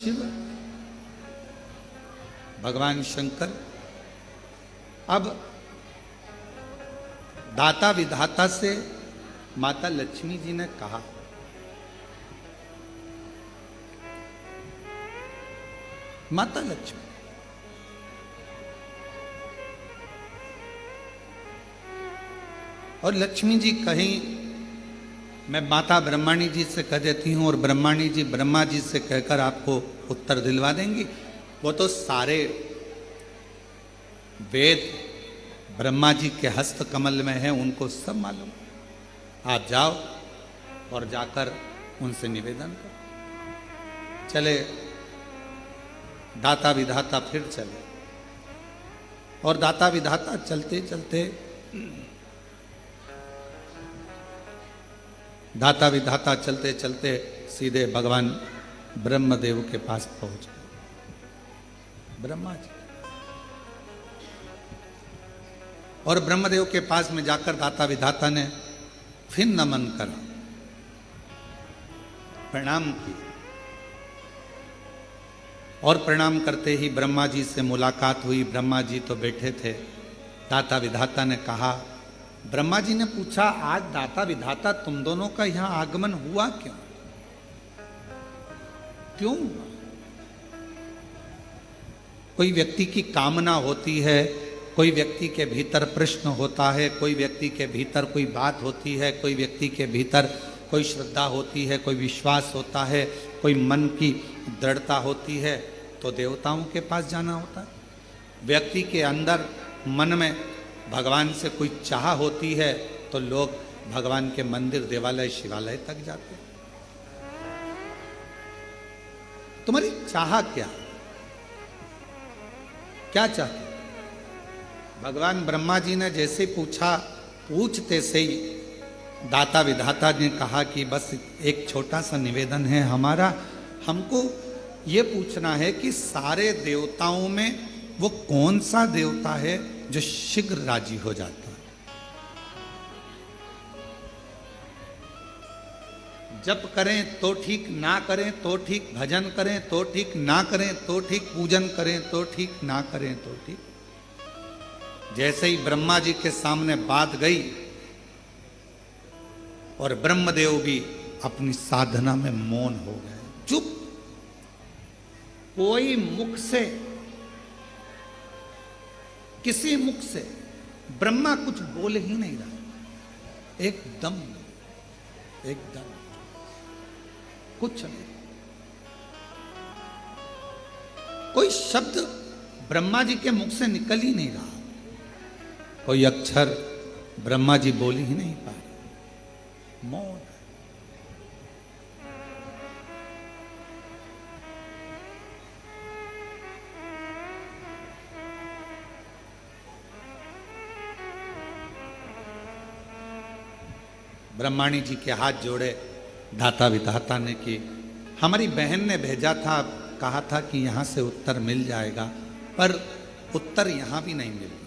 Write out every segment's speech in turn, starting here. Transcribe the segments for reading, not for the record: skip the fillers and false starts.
शिव भगवान शंकर अब दाता विधाता से माता लक्ष्मी जी ने कहा, माता लक्ष्मी और लक्ष्मी जी कहीं मैं माता ब्रह्माणी जी से कह देती हूं और ब्रह्माणी जी ब्रह्मा जी से कहकर आपको उत्तर दिलवा देंगी। वो तो सारे वेद ब्रह्मा जी के हस्त कमल में है, उनको सब मालूम। आप जाओ और जाकर उनसे निवेदन करो। चले दाता विधाता फिर चले और दाता विधाता चलते चलते दाता विधाता चलते चलते सीधे भगवान ब्रह्मदेव के पास पहुंच गए, ब्रह्मा जी। और ब्रह्मदेव के पास में जाकर दाता विधाता ने फिर नमन करा, प्रणाम किया। और प्रणाम करते ही ब्रह्मा जी से मुलाकात हुई। ब्रह्मा जी तो बैठे थे। दाता विधाता ने कहा, ब्रह्मा जी ने पूछा, आज दाता विधाता तुम दोनों का यहां आगमन हुआ क्यों? क्यों हुआ? कोई व्यक्ति की कामना होती है, कोई व्यक्ति के भीतर प्रश्न होता है, कोई व्यक्ति के भीतर कोई बात होती है, कोई व्यक्ति के भीतर कोई श्रद्धा होती है, कोई विश्वास होता है, कोई मन की दृढ़ता होती है, तो देवताओं के पास जाना होता है। व्यक्ति के अंदर मन में भगवान से कोई चाह होती है तो लोग भगवान के मंदिर, देवालय, शिवालय तक जाते हैं। तुम्हारी चाह क्या? क्या चाहते? भगवान ब्रह्मा जी ने जैसे पूछा, पूछते से ही दाता विधाता ने कहा कि बस एक छोटा सा निवेदन है हमारा, हमको ये पूछना है कि सारे देवताओं में वो कौन सा देवता है जो शीघ्र राजी हो जाता है? जप करें तो ठीक, ना करें तो ठीक, भजन करें तो ठीक, ना करें तो ठीक, पूजन करें तो ठीक, ना करें तो ठीक। जैसे ही ब्रह्मा जी के सामने बात गई और ब्रह्मदेव भी अपनी साधना में मौन हो गए, चुप। कोई मुख से, किसी मुख से ब्रह्मा कुछ बोल ही नहीं रहा। एकदम कुछ नहीं, कोई शब्द ब्रह्मा जी के मुख से निकल ही नहीं रहा, कोई अक्षर ब्रह्मा जी बोल ही नहीं पा रहे, मौन। ब्रह्माणी जी के हाथ जोड़े दाता विधाता ने कि हमारी बहन ने भेजा था, कहा था कि यहाँ से उत्तर मिल जाएगा, पर उत्तर यहाँ भी नहीं मिल रहा।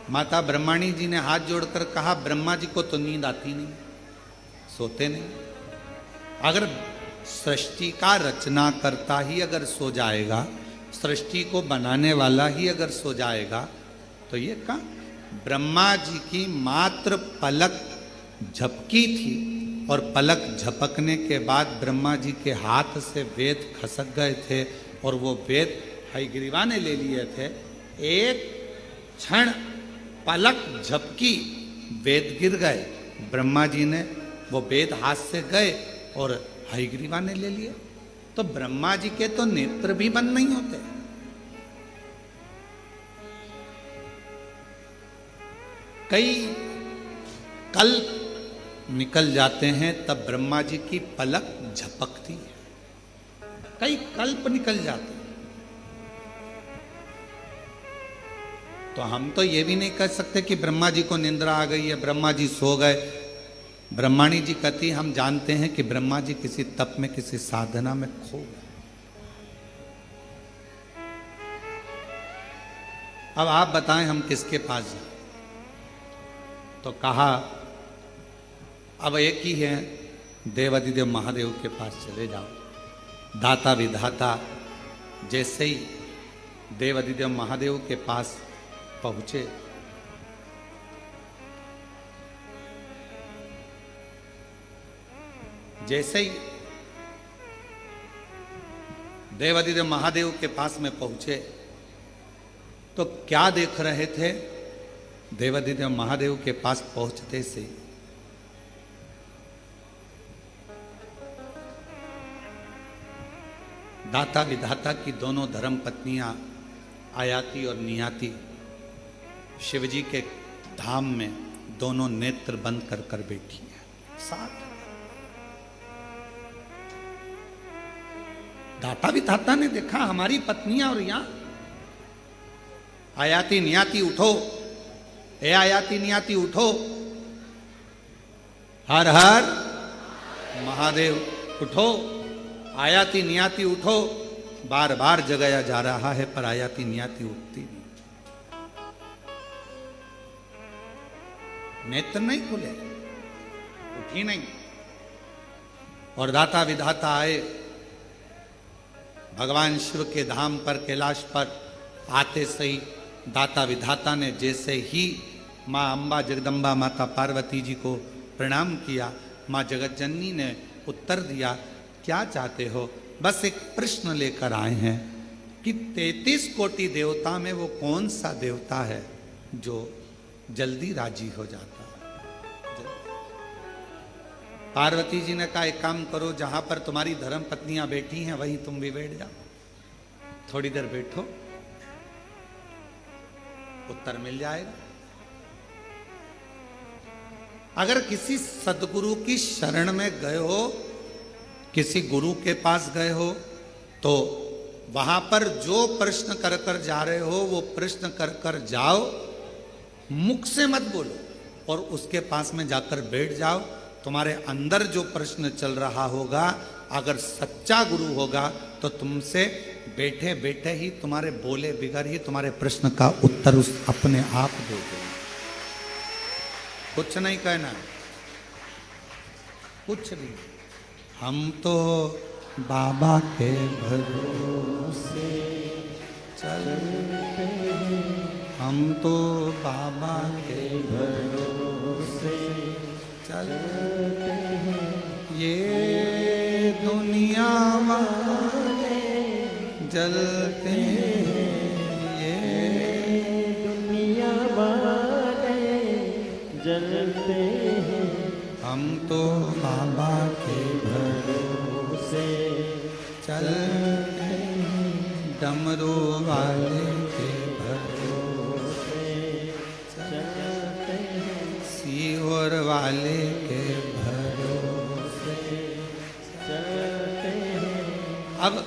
माता ब्रह्माणी जी ने हाथ जोड़कर कहा, ब्रह्मा जी को तो नींद आती नहीं, सोते नहीं। अगर सृष्टि का रचना करता ही अगर सो जाएगा, सृष्टि को बनाने वाला ही अगर सो जाएगा, तो ये कहाँ? ब्रह्मा जी की मात्र पलक झपकी थी और पलक झपकने के बाद ब्रह्मा जी के हाथ से वेद खसक गए थे और वो वेद हयग्रीवा ने ले लिए थे। एक क्षण पलक झपकी, वेद गिर गए, ब्रह्मा जी ने वो वेद हाथ से गए और हयग्रीवा ने ले लिए। तो ब्रह्मा जी के तो नेत्र भी बंद नहीं होते। कई कल्प निकल जाते हैं तब ब्रह्मा जी की पलक झपकती है, कई कल्प निकल जाते हैं। तो हम तो ये भी नहीं कह सकते कि ब्रह्मा जी को निंद्रा आ गई है, ब्रह्मा जी सो गए। ब्रह्माणी जी कहती, हम जानते हैं कि ब्रह्मा जी किसी तप में, किसी साधना में खो गए। अब आप बताएं हम किसके पास जाएं? तो कहा अब एक ही है देवादिदेव महादेव के पास चले जाओ। दाता विधाता जैसे ही देवादिदेव महादेव के पास पहुंचे, जैसे ही देवादिदेव महादेव के पास में पहुंचे तो क्या देख रहे थे? देवादिदेव महादेव के पास पहुंचते से दाता विधाता की दोनों धर्म पत्नियां आयाति और नियाति शिवजी के धाम में दोनों नेत्र बंद कर कर बैठी हैं साथ। दाता विधाता ने देखा हमारी पत्नियां, और यहां आयाति नियाति उठो, ए आयाति नियाति उठो, हर हर महादेव उठो, आयाति नियाति उठो। बार बार जगाया जा रहा है पर आयाति नियाति उठती नहीं, नेत्र नहीं खुले, उठी नहीं। और दाता विधाता आए भगवान शिव के धाम पर, कैलाश पर आते से ही दाता विधाता ने जैसे ही माँ अम्बा जगदम्बा माता पार्वती जी को प्रणाम किया, माँ जगत जननी ने उत्तर दिया, क्या चाहते हो? बस एक प्रश्न लेकर आए हैं कि 33 कोटि देवता में वो कौन सा देवता है जो जल्दी राजी हो जाता है? पार्वती जी ने कहा एक काम करो, जहां पर तुम्हारी धर्म पत्नियां बैठी हैं वहीं तुम भी बैठ जाओ, थोड़ी देर बैठो, उत्तर मिल जाएगा। अगर किसी सदगुरु की शरण में गए हो, किसी गुरु के पास गए हो, तो वहां पर जो प्रश्न कर कर जा रहे हो वो प्रश्न कर कर जाओ, मुख से मत बोलो, और उसके पास में जाकर बैठ जाओ। तुम्हारे अंदर जो प्रश्न चल रहा होगा, अगर सच्चा गुरु होगा तो तुमसे बैठे बैठे ही, तुम्हारे बोले बिगर ही तुम्हारे प्रश्न का उत्तर उस अपने आप दे देगा। कुछ नहीं कहना, कुछ भी। हम तो बाबा के भरोसे चलते हैं, हम तो बाबा के भरोसे चलते हैं, ये दुनिया वाले जलते हैं, ये दुनिया वाले जलते हैं, हम तो बाबा के भरोसे चलते हैं, डमरू वाले के भरोसे चलते हैं, सीहोर वाले के भरोसे चलते हैं। अब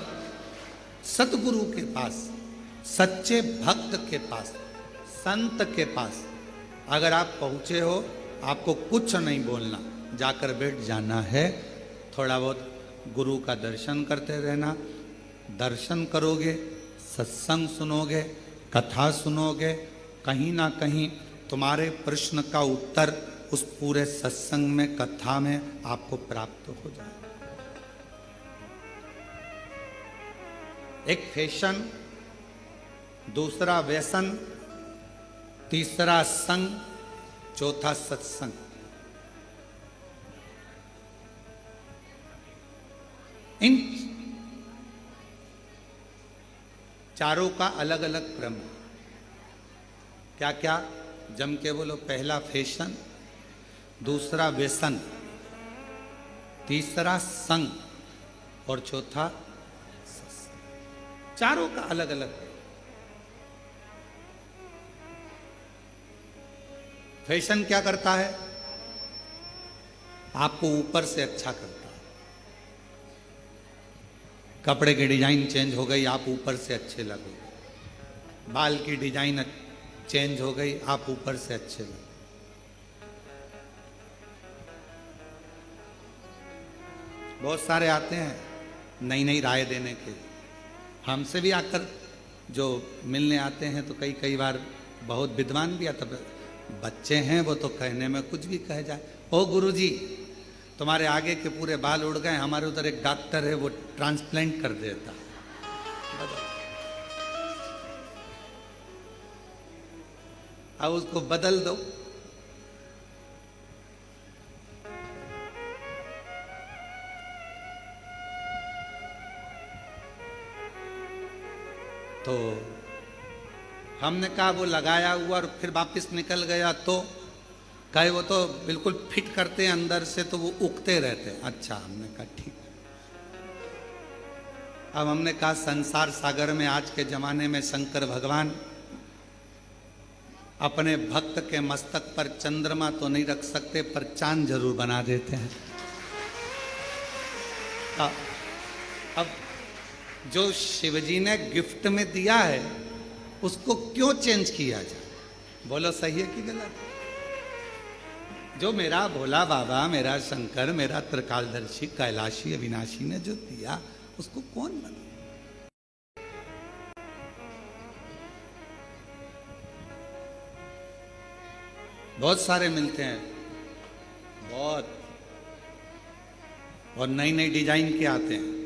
सतगुरु के पास, सच्चे भक्त के पास, संत के पास अगर आप पहुंचे हो, आपको कुछ नहीं बोलना, जाकर बैठ जाना है। थोड़ा बहुत गुरु का दर्शन करते रहना, दर्शन करोगे, सत्संग सुनोगे, कथा सुनोगे, कहीं ना कहीं तुम्हारे प्रश्न का उत्तर उस पूरे सत्संग में, कथा में आपको प्राप्त हो जाए। एक फैशन, दूसरा व्यसन, तीसरा संग, चौथा सत्संग। इन चारों का अलग अलग क्रम है। क्या क्या? जम के बोलो। पहला फैशन, दूसरा व्यसन, तीसरा संग और चौथा सत्संग। चारों का अलग अलग है। फैशन क्या करता है? आपको ऊपर से अच्छा करता है। कपड़े की डिजाइन चेंज हो गई, आप ऊपर से अच्छे लगोगे। बाल की डिजाइन चेंज हो गई, आप ऊपर से अच्छे लगोगे। बहुत सारे आते हैं नई नई राय देने के, हमसे भी आकर जो मिलने आते हैं तो कई बार बहुत विद्वान भी आता। बच्चे हैं वो तो कहने में कुछ भी कह जाए। ओ गुरुजी, तुम्हारे आगे के पूरे बाल उड़ गए, हमारे उधर एक डॉक्टर है वो ट्रांसप्लांट कर देता। अब उसको बदल दो। तो हमने कहा वो लगाया हुआ और फिर वापस निकल गया, तो कहे वो तो बिल्कुल फिट करते हैं अंदर से, तो वो उगते रहते हैं। अच्छा, हमने कहा ठीक। अब हमने कहा संसार सागर में आज के जमाने में शंकर भगवान अपने भक्त के मस्तक पर चंद्रमा तो नहीं रख सकते, पर चांद जरूर बना देते हैं। अब जो शिवजी ने गिफ्ट में दिया है उसको क्यों चेंज किया जाए? बोलो सही है कि गलत? जो मेरा भोला बाबा, मेरा शंकर, मेरा त्रिकालदर्शी कैलाशी अविनाशी ने जो दिया उसको कौन बना? बहुत सारे मिलते हैं, बहुत, और नई नई डिजाइन के आते हैं।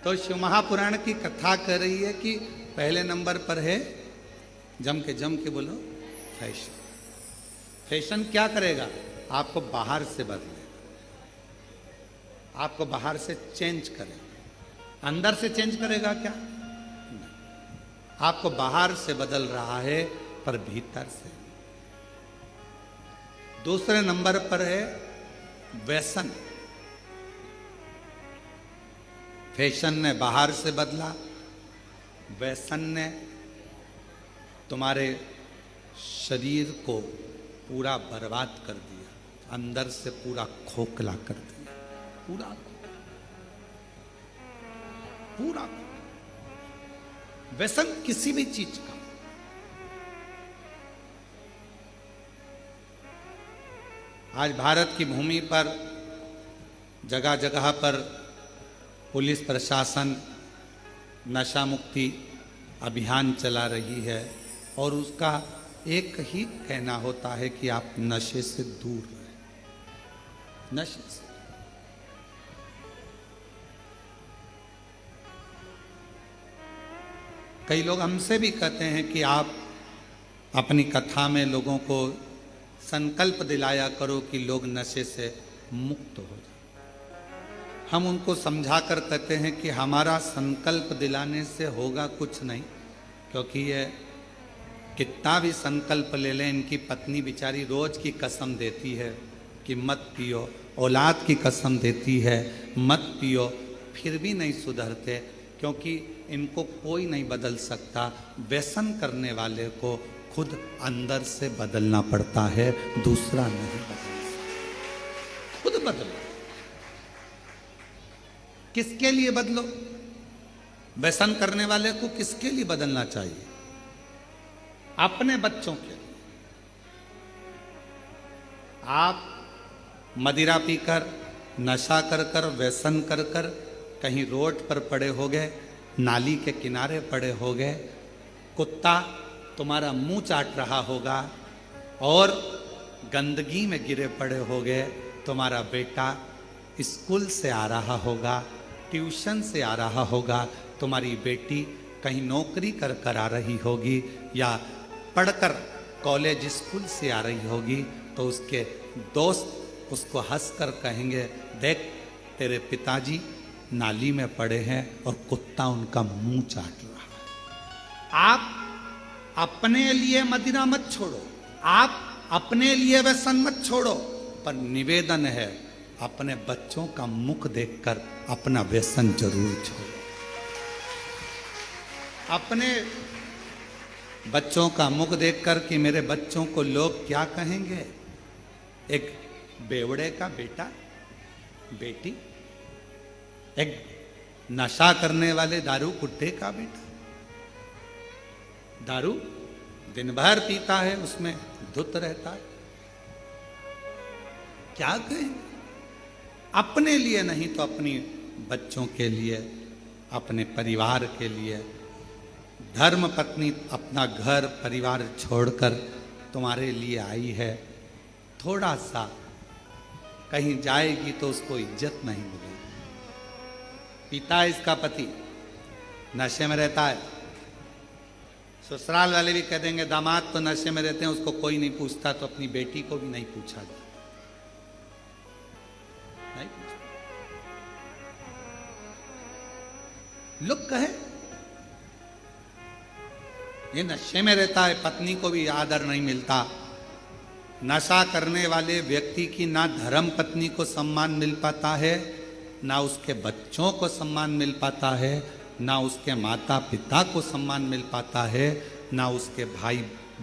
तो शिव महापुराण की कथा कर रही है कि पहले नंबर पर है, जम के बोलो, फैशन। फैशन क्या करेगा? आपको बाहर से बदलेगा, आपको बाहर से चेंज करेगा। अंदर से चेंज करेगा क्या? नहीं। आपको बाहर से बदल रहा है पर भीतर से। दूसरे नंबर पर है व्यसन। फैशन ने बाहर से बदला, व्यसन ने तुम्हारे शरीर को पूरा बर्बाद कर दिया, अंदर से पूरा खोखला कर दिया, पूरा पूरा। व्यसन किसी भी चीज का, आज भारत की भूमि पर जगह जगह पर पुलिस प्रशासन नशा मुक्ति अभियान चला रही है, और उसका एक ही कहना होता है कि आप नशे से दूर रहें, नशे से। कई लोग हमसे भी कहते हैं कि आप अपनी कथा में लोगों को संकल्प दिलाया करो कि लोग नशे से मुक्त हो जाए। हम उनको समझाकर कहते हैं कि हमारा संकल्प दिलाने से होगा कुछ नहीं, क्योंकि ये कितना भी संकल्प ले लें, इनकी पत्नी बेचारी रोज की कसम देती है कि मत पियो, औलाद की कसम देती है मत पियो, फिर भी नहीं सुधरते, क्योंकि इनको कोई नहीं बदल सकता। व्यसन करने वाले को खुद अंदर से बदलना पड़ता है, दूसरा नहीं बदल सकता। खुद बदलो। किसके लिए बदलो? व्यसन करने वाले को किसके लिए बदलना चाहिए? अपने बच्चों के लिए। आप मदिरा पीकर, नशा कर कर, व्यसन कर कर कहीं रोड पर पड़े हो गए, नाली के किनारे पड़े हो गए, कुत्ता तुम्हारा मुंह चाट रहा होगा, और गंदगी में गिरे पड़े हो गए, तुम्हारा बेटा स्कूल से आ रहा होगा, ट्यूशन से आ रहा होगा, तुम्हारी बेटी कहीं नौकरी कर कर आ रही होगी, या पढ़कर कॉलेज स्कूल से आ रही होगी, तो उसके दोस्त उसको हंसकर कहेंगे, देख तेरे पिताजी नाली में पड़े हैं और कुत्ता उनका मुंह चाट रहा है। आप अपने लिए मदिरा मत छोड़ो, आप अपने लिए व्यसन मत छोड़ो, पर निवेदन है अपने बच्चों का मुख देखकर अपना व्यसन जरूर छोड़ो। अपने बच्चों का मुख देखकर कि मेरे बच्चों को लोग क्या कहेंगे। एक बेवड़े का बेटा, बेटी, एक नशा करने वाले दारू कुट्टे का बेटा, दारू दिन भर पीता है, उसमें धुत रहता है, क्या कहें? अपने लिए नहीं तो अपनी बच्चों के लिए, अपने परिवार के लिए। धर्म पत्नी अपना घर परिवार छोड़कर तुम्हारे लिए आई है, थोड़ा सा कहीं जाएगी तो उसको इज्जत नहीं मिलेगी। पिता है इसका पति, नशे में रहता है, ससुराल वाले भी कह देंगे दामाद तो नशे में रहते हैं, उसको कोई नहीं पूछता, तो अपनी बेटी को भी नहीं पूछा जाता, नहीं पूछा। लोग कहे ये नशे में रहता है, पत्नी को भी आदर नहीं मिलता। नशा करने वाले व्यक्ति की ना धर्म पत्नी को सम्मान मिल पाता है, ना उसके बच्चों को सम्मान मिल पाता है, ना उसके माता पिता को सम्मान मिल पाता है, ना उसके भाई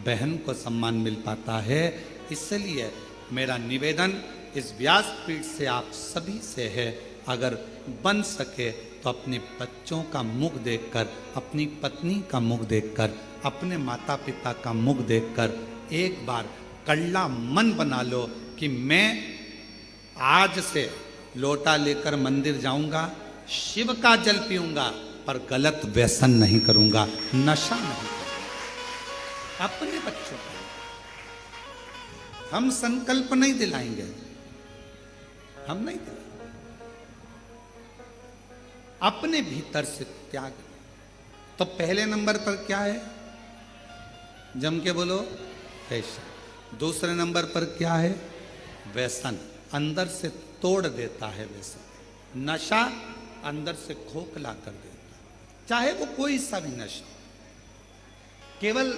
बहन को सम्मान मिल पाता है। इसलिए मेरा निवेदन इस व्यासपीठ से आप सभी से है, अगर बन सके तो अपने बच्चों का मुख देखकर, अपनी पत्नी का मुख देखकर, अपने माता पिता का मुख देखकर एक बार कड़ला मन बना लो कि मैं आज से लोटा लेकर मंदिर जाऊंगा, शिव का जल पीऊंगा, पर गलत व्यसन नहीं करूंगा, नशा नहीं करूंगा। अपने बच्चों को हम संकल्प नहीं दिलाएंगे, हम नहीं दिलाएंगे, अपने भीतर से त्याग। तो पहले नंबर पर क्या है, जम के बोलो फैशन। दूसरे नंबर पर क्या है, व्यसन, अंदर से तोड़ देता है व्यसन। नशा अंदर से खोखला कर देता है, चाहे वो कोई सा भी नशा, केवल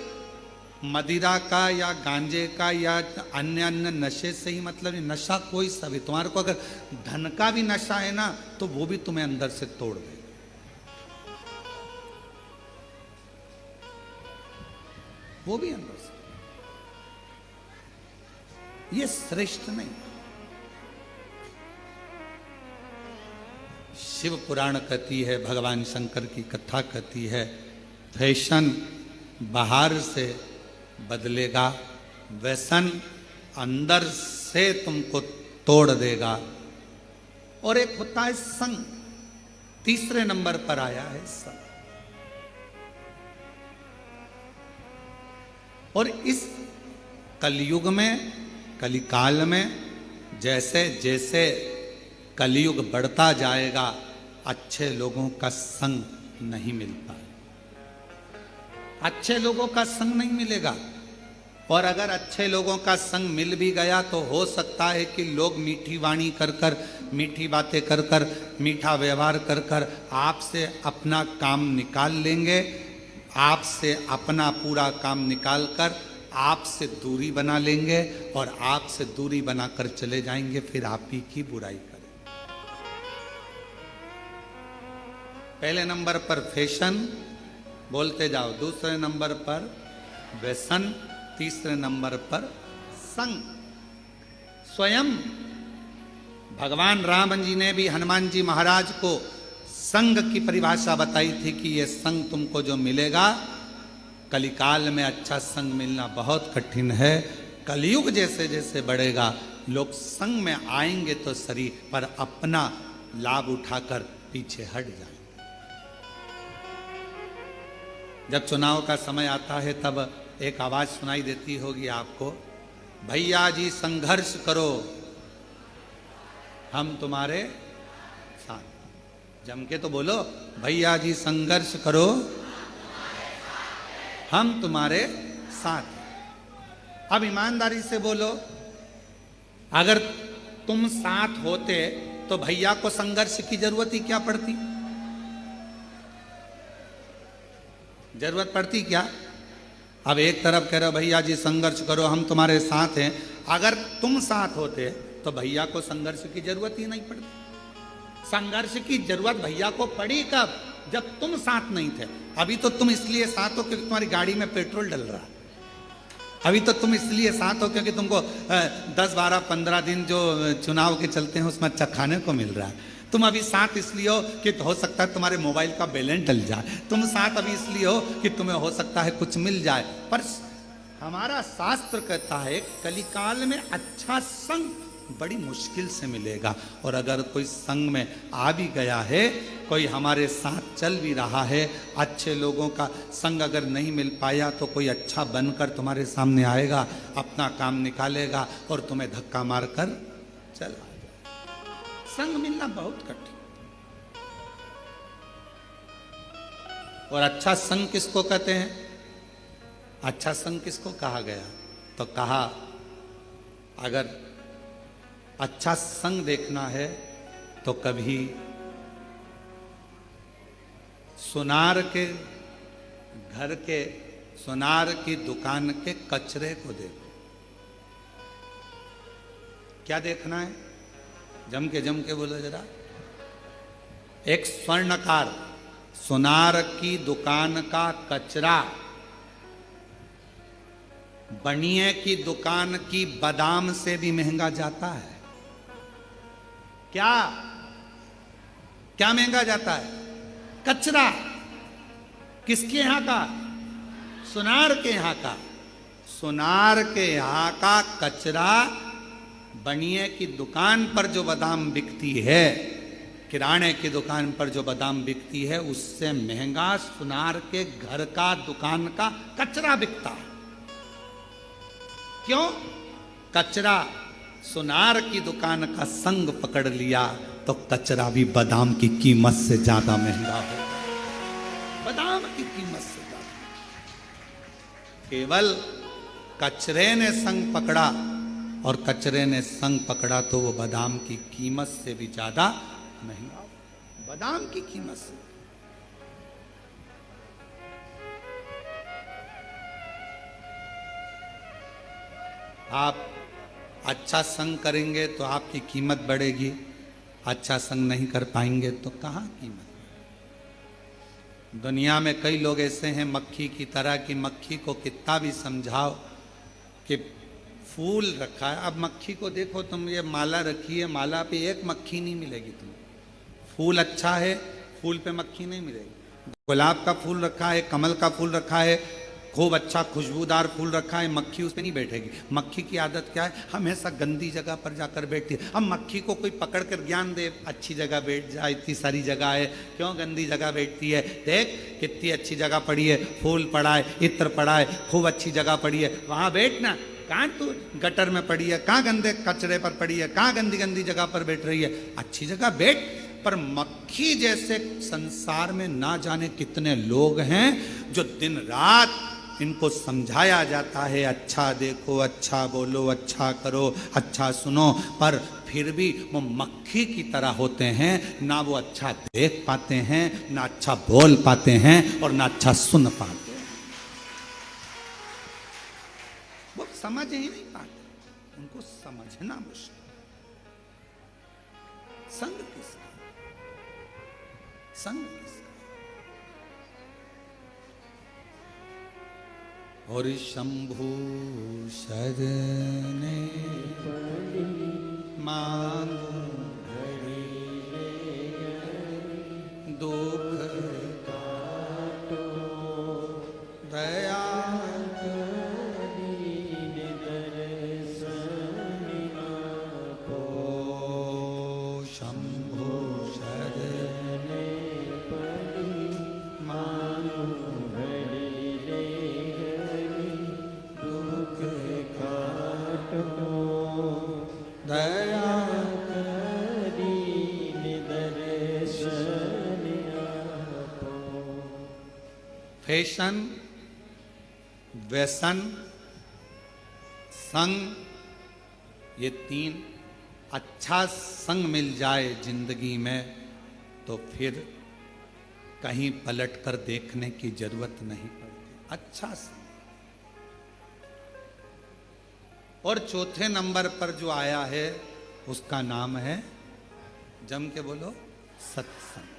मदिरा का या गांजे का या अन्य अन्य नशे से ही मतलब नहीं, नशा कोई सा भी। तुम्हारे को अगर धन का भी नशा है ना, तो वो भी तुम्हें अंदर से तोड़ देगा। वो भी अंदर से, ये श्रेष्ठ नहीं। शिव पुराण कहती है, भगवान शंकर की कथा कहती है, फैशन बाहर से बदलेगा, व्यसन अंदर से तुमको तोड़ देगा। और एक होता है संग, तीसरे नंबर पर आया है संग। और इस कलयुग में, कलिकाल में, जैसे जैसे कलयुग बढ़ता जाएगा, अच्छे लोगों का संग नहीं मिल पाए, अच्छे लोगों का संग नहीं मिलेगा। और अगर अच्छे लोगों का संग मिल भी गया तो हो सकता है कि लोग मीठी वाणी कर कर, मीठी बातें कर कर, मीठा व्यवहार कर कर आपसे अपना काम निकाल लेंगे, आपसे अपना पूरा काम निकाल कर आपसे दूरी बना लेंगे, और आपसे दूरी बनाकर चले जाएंगे, फिर आप ही की बुराई करें। पहले नंबर पर फैशन, बोलते जाओ, दूसरे नंबर पर व्यसन, तीसरे नंबर पर संग। स्वयं भगवान राम जी ने भी हनुमान जी महाराज को संग की परिभाषा बताई थी कि ये संग तुमको जो मिलेगा, कलिकाल में अच्छा संग मिलना बहुत कठिन है। कलयुग जैसे जैसे बढ़ेगा, लोग संग में आएंगे तो सही, पर अपना लाभ उठाकर पीछे हट जाएंगे। जब चुनाव का समय आता है तब एक आवाज सुनाई देती होगी आपको, भैया जी संघर्ष करो, हम तुम्हारे साथ। जम के तो बोलो, भैया जी संघर्ष करो, हम तुम्हारे साथ। अब ईमानदारी से बोलो, अगर तुम साथ होते तो भैया को संघर्ष की जरूरत ही क्या पड़ती? जरूरत पड़ती क्या? अब एक तरफ कह रहे हो भैया जी संघर्ष करो, हम तुम्हारे साथ हैं। अगर तुम साथ होते तो भैया को संघर्ष की जरूरत ही नहीं पड़ती। संघर्ष की जरूरत भैया को पड़ी कब? जब तुम साथ नहीं थे। अभी तो तुम इसलिए साथ हो क्योंकि तुम्हारी गाड़ी में पेट्रोल डल रहा है। अभी तो तुम इसलिए साथ हो क्योंकि तुमको 10, 12, 15 दिन जो चुनाव के चलते हैं उसमें अच्छा खाने को मिल रहा है। तुम अभी साथ इसलिए हो कि हो सकता है तुम्हारे मोबाइल का बैलेंस डल जाए। तुम साथ अभी इसलिए हो कि तुम्हें हो सकता है कुछ मिल जाए। पर हमारा शास्त्र कहता है कलिकाल में अच्छा संग बड़ी मुश्किल से मिलेगा। और अगर कोई संग में आ भी गया है, कोई हमारे साथ चल भी रहा है, अच्छे लोगों का संग अगर नहीं मिल पाया तो कोई अच्छा बनकर तुम्हारे सामने आएगा, अपना काम निकालेगा और तुम्हें धक्का मारकर चला जाएगा। संग मिलना बहुत कठिन। और अच्छा संग किसको कहते हैं? अच्छा संग किसको कहा गया? तो कहा अगर अच्छा संग देखना है तो कभी सुनार के घर के, सुनार की दुकान के कचरे को देखो। क्या देखना है? जम के बोलो जरा। एक स्वर्णकार सुनार की दुकान का कचरा बनिए की दुकान की बादाम से भी महंगा जाता है। क्या क्या महंगा जाता है? कचरा। किसके यहां का? सुनार के यहां का। सुनार के यहां का कचरा बनिए की दुकान पर जो बादाम बिकती है, किराने की दुकान पर जो बादाम बिकती है, उससे महंगा सुनार के घर का दुकान का कचरा बिकता है। क्यों? कचरा सुनार की दुकान का संग पकड़ लिया तो कचरा भी बादाम की कीमत से ज्यादा महंगा हो। बादाम की कीमत से ज्यादा। केवल कचरे ने संग पकड़ा, और कचरे ने संग पकड़ा तो वो बादाम की कीमत से भी ज्यादा महंगा। बादाम की कीमत से। आप अच्छा संग करेंगे तो आपकी कीमत बढ़ेगी, अच्छा संग नहीं कर पाएंगे तो कहाँ कीमत। दुनिया में कई लोग ऐसे हैं मक्खी की तरह कि मक्खी को कितना भी समझाओ कि फूल रखा है। अब मक्खी को देखो तुम, ये माला रखी है, माला पे एक मक्खी नहीं मिलेगी तुम्हें। फूल अच्छा है, फूल पे मक्खी नहीं मिलेगी। गुलाब का फूल रखा है, कमल का फूल रखा है, खूब अच्छा खुशबूदार फूल रखा है, मक्खी उस पर नहीं बैठेगी। मक्खी की आदत क्या है? हमेशा गंदी जगह पर जाकर बैठती है। अब मक्खी को कोई पकड़ कर ज्ञान दे, अच्छी जगह बैठ जा, इतनी सारी जगह है, क्यों गंदी जगह बैठती है? देख कितनी अच्छी जगह पड़ी है, फूल पड़ा है, इत्र पड़ा है, खूब अच्छी जगह पड़ी है, वहां बैठना। कहाँ तू गटर में पड़ी है, कहाँ गंदे कचरे पर पड़ी है, कहाँ गंदी गंदी जगह पर बैठ रही है? अच्छी जगह बैठ। पर मक्खी जैसे संसार में ना जाने कितने लोग हैं जो दिन रात इनको समझाया जाता है, अच्छा देखो, अच्छा बोलो, अच्छा करो, अच्छा सुनो, पर फिर भी वो मक्खी की तरह होते हैं। ना वो अच्छा देख पाते हैं, ना अच्छा बोल पाते हैं, और ना अच्छा सुन पाते हैं। वो समझ ही नहीं पाते, उनको समझना मुश्किल। संग किसका? संग किसका? और शंभु शरणे मांगो दुख काटो दया शंभु शरणे मांगो दया फैशन, व्यसन, संग, ये तीन। अच्छा संग मिल जाए जिंदगी में तो फिर कहीं पलट कर देखने की जरूरत नहीं पड़ती। अच्छा संग। और चौथे नंबर पर जो आया है उसका नाम है, जम के बोलो, सत्संग।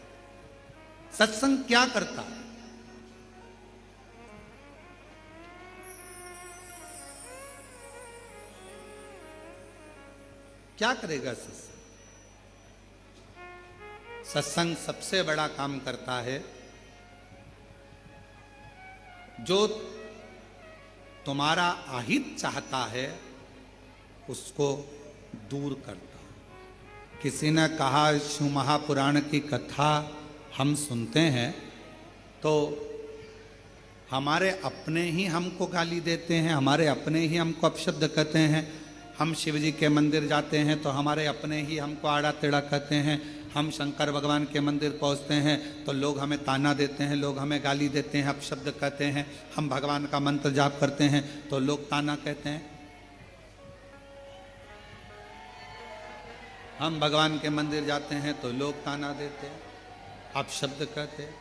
सत्संग क्या करता है? क्या करेगा सत्संग? सत्संग सबसे बड़ा काम करता है, जो तुम्हारा अहित चाहता है उसको दूर करता है। किसी ने कहा, शिव महापुराण की कथा हम सुनते हैं तो हमारे अपने ही हमको गाली देते हैं, हमारे अपने ही हमको अपशब्द कहते हैं, हम शिव जी के मंदिर जाते हैं तो हमारे अपने ही हमको आड़ा टेढ़ा कहते हैं। हम शंकर भगवान के मंदिर पहुंचते हैं तो लोग हमें ताना देते हैं, लोग हमें गाली देते हैं, अपशब्द कहते हैं। हम भगवान का मंत्र जाप करते हैं तो लोग ताना कहते हैं। हम भगवान के मंदिर जाते हैं तो लोग ताना देते हैं, अपशब्द कहते हैं,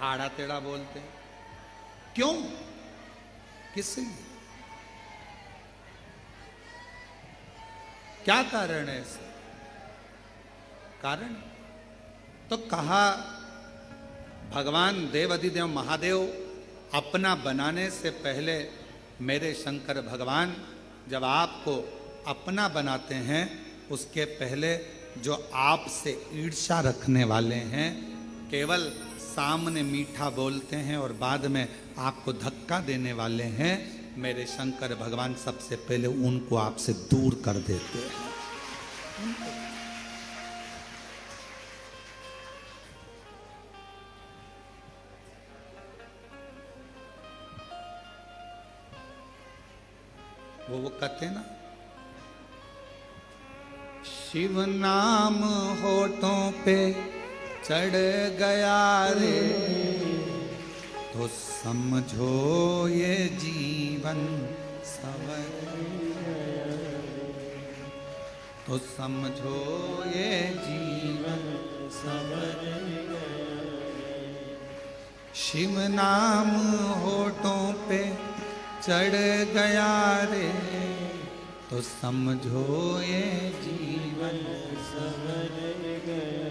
आड़ा टेढ़ा बोलते हैं। क्यों? किस लिए? क्या कारण है इसका? कारण तो कहा भगवान देव अधिदेव महादेव अपना बनाने से पहले मेरे शंकर भगवान जब आपको अपना बनाते हैं उसके पहले जो आपसे ईर्ष्या रखने वाले हैं, केवल सामने मीठा बोलते हैं और बाद में आपको धक्का देने वाले हैं, मेरे शंकर भगवान सबसे पहले उनको आपसे दूर कर देते हैं। वो कहते हैं ना, शिव नाम होठों पे चढ़ गया रे तो समझो ये जीवन सवर, तो समझो ये जीवन सवर। शिव नाम होठों पे चढ़ गया रे तो समझो ये जीवन सवर गया,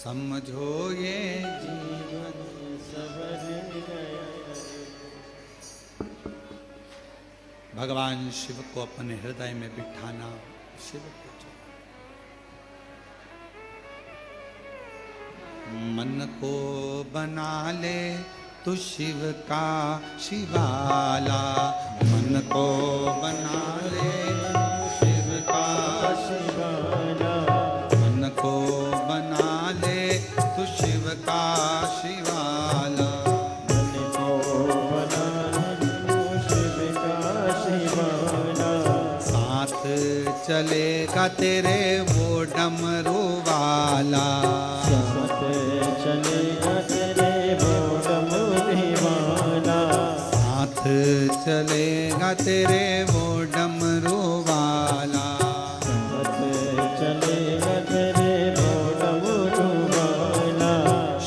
समझो ये जीवन सवर गया। भगवान शिव को अपने हृदय में बिठाना, शिव को मन को बना ले तू शिव का शिवाला, मन को बना ले शिव का शिवाला, मन को बना ले तू शिव का शिवाला, मन को बना ले तू शिव का शिवाला। साथ चलेगा तेरे वो डमरू वाला, साथ चलेगा तेरे वो डमरू वाला, साथ चलेगा तेरे वो डमरू वाला, साथ चलेगा तेरे वो डमरू वाला।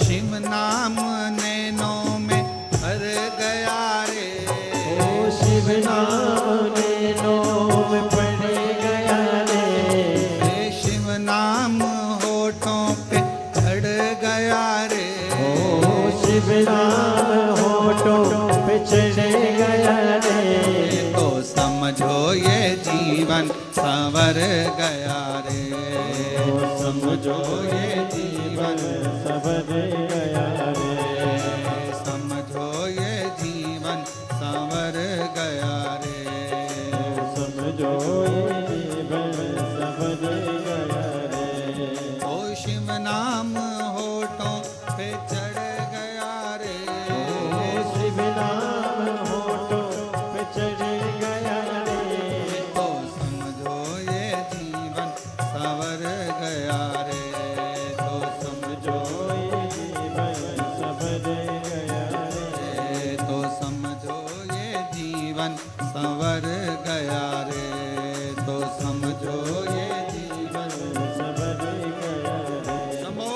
शिव नाम नैनों में भर गया रे, ओ शिव नाम नैनों में पड़ गया रे, शिव नाम होठों पे चढ़ गया रे, ओ शिव नाम होठों पे चढ़ गया रे तो समझो ये जीवन संवर गया रे, तो समझो ये जीवन संवर गया रे, समझो ये जीवन संवर गया रे, समझो ये जीवन संवर गया रे। ओ शिव नाम होठों पे चढ़ गया रे, ओ शिव नाम होठों पे चढ़ गया रे तो समझो ये जीवन संवर गया रे, तो समझो ये जीवन संवर गया रे, तो समझो ये जीवन संवर गया रे, तो समझो ये जीवन संवर गया रे। समो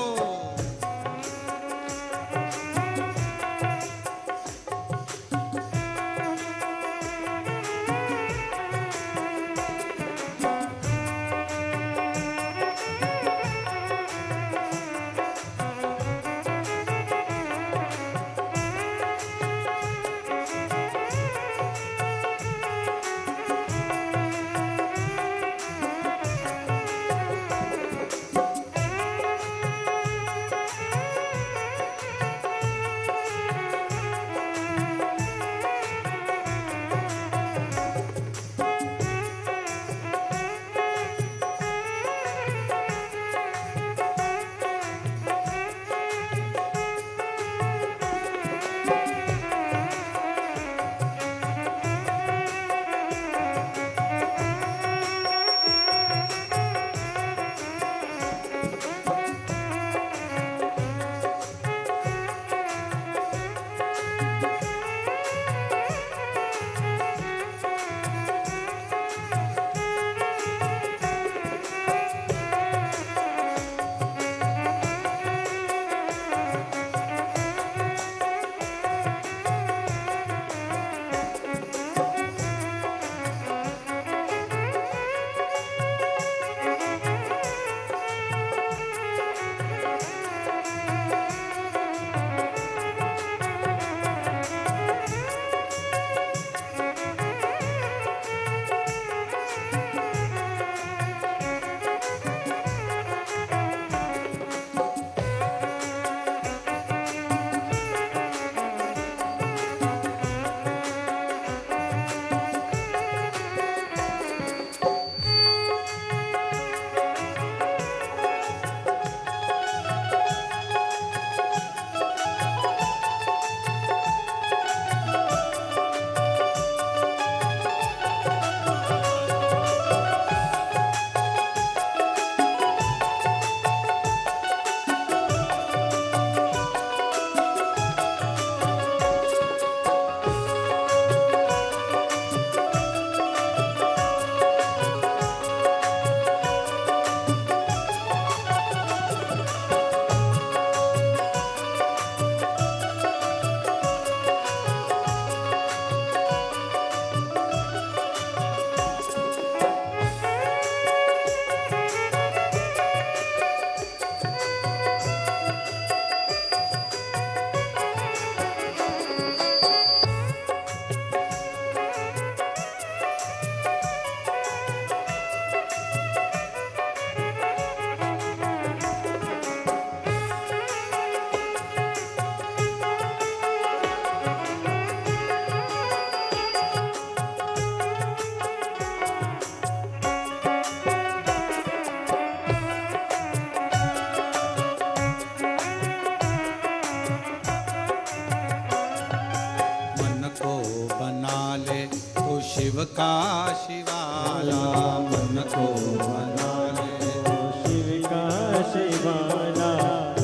का शिवाला मन को बना ले, तो शिव का शिवाला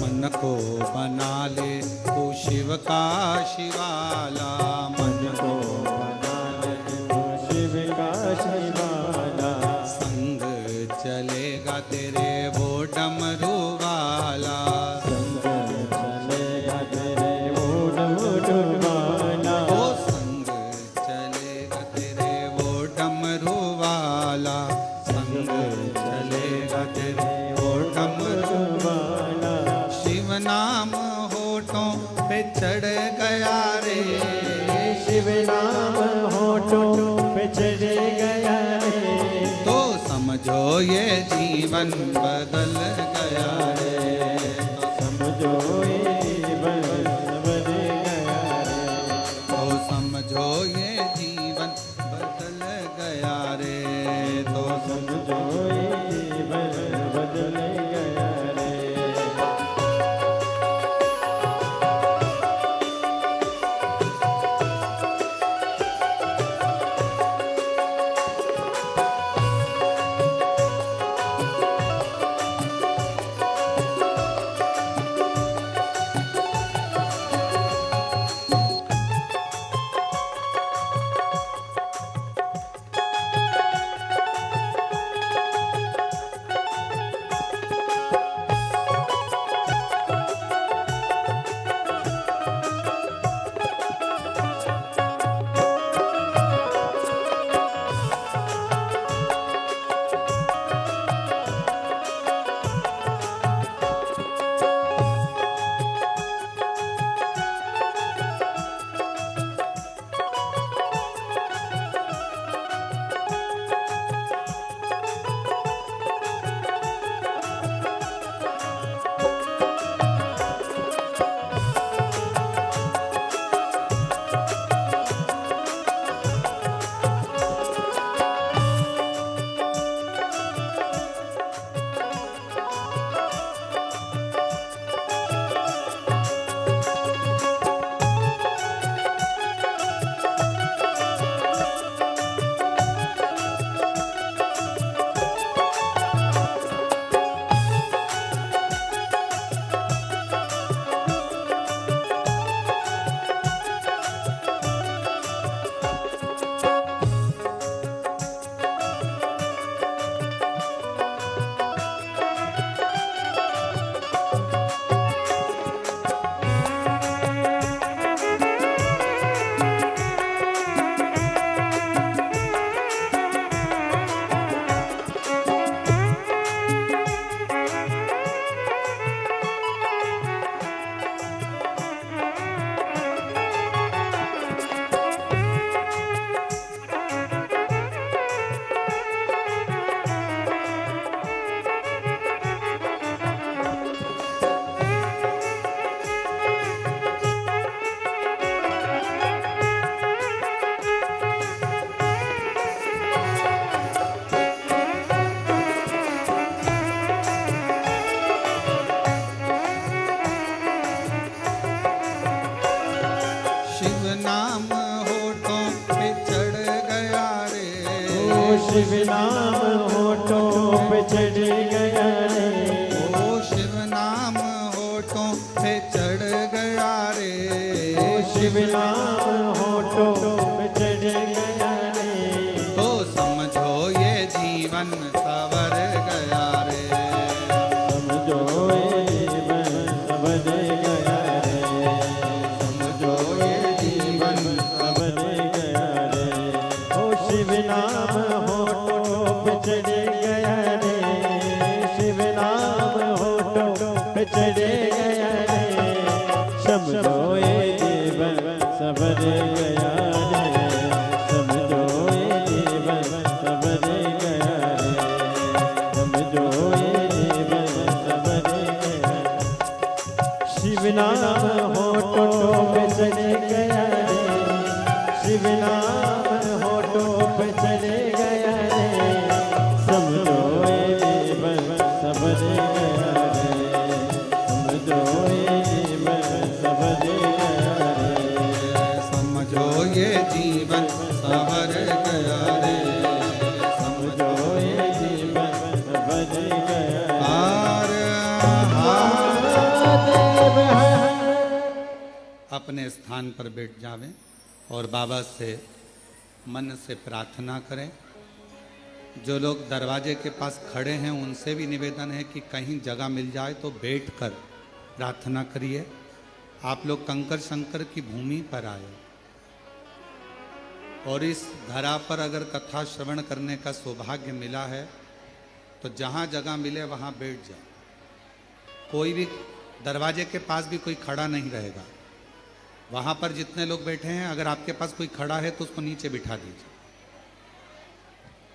मन को बना ले तू शिव का शिवाला मन को बना ले, तो शिव का शिवाला संग चलेगा तेरे वो डमरू वाला, संग चलेगा तेरे वो डमरू वाला, ओ संग चलेगा तेरे वो डमरू वाला, संग चलेगा तेरे वो डमरू वाला शिव नाम होठों पे चढ़ गया रे, शिव नाम होठों पे चढ़ गया रे, तो समझो ये जीवन बदल गया रे, समझो ये जीवन बदल गया रे, तो समझो ये जीवन बदल गया रे, तो समझो ये जीवन बदल गया रे। शिव नाम होठों पे चढ़ गया रे, ओ शिव नाम होठों पे चढ़ गया रे, ओ शिव नाम होठों पे चढ़ गया रे, तो समझो ये जीवन सवर गया रे, समझो ये जीवन सवर गया रे, समझो ये जीवन सवर गया रे, ओ शिव नाम होठों पे चढ़ गया रे, शिव नाम होठों पे चढ़ गया रे, समझो ये जीवन सवर गया रे, समझो ये जीवन सवर गया रे, समझो ये जीवन सवर गया रे। शिव नाम होठों पे चढ़ गया रे, शिव नाम होठों पे चढ़ गया रे, समझो ये जीवन सवर गया रे, समझो ये जीवन सवर गया रे, समझो ये जीवन सवर गया सब है। अपने स्थान पर बैठ जावें और बाबा से मन से प्रार्थना करें। जो लोग दरवाजे के पास खड़े हैं उनसे भी निवेदन है कि कहीं जगह मिल जाए तो बैठकर प्रार्थना करिए। आप लोग कंकर शंकर की भूमि पर आए और इस धरा पर अगर कथा श्रवण करने का सौभाग्य मिला है तो जहाँ जगह मिले वहाँ बैठ जाओ। कोई भी दरवाजे के पास भी कोई खड़ा नहीं रहेगा। वहाँ पर जितने लोग बैठे हैं अगर आपके पास कोई खड़ा है तो उसको नीचे बिठा दीजिए।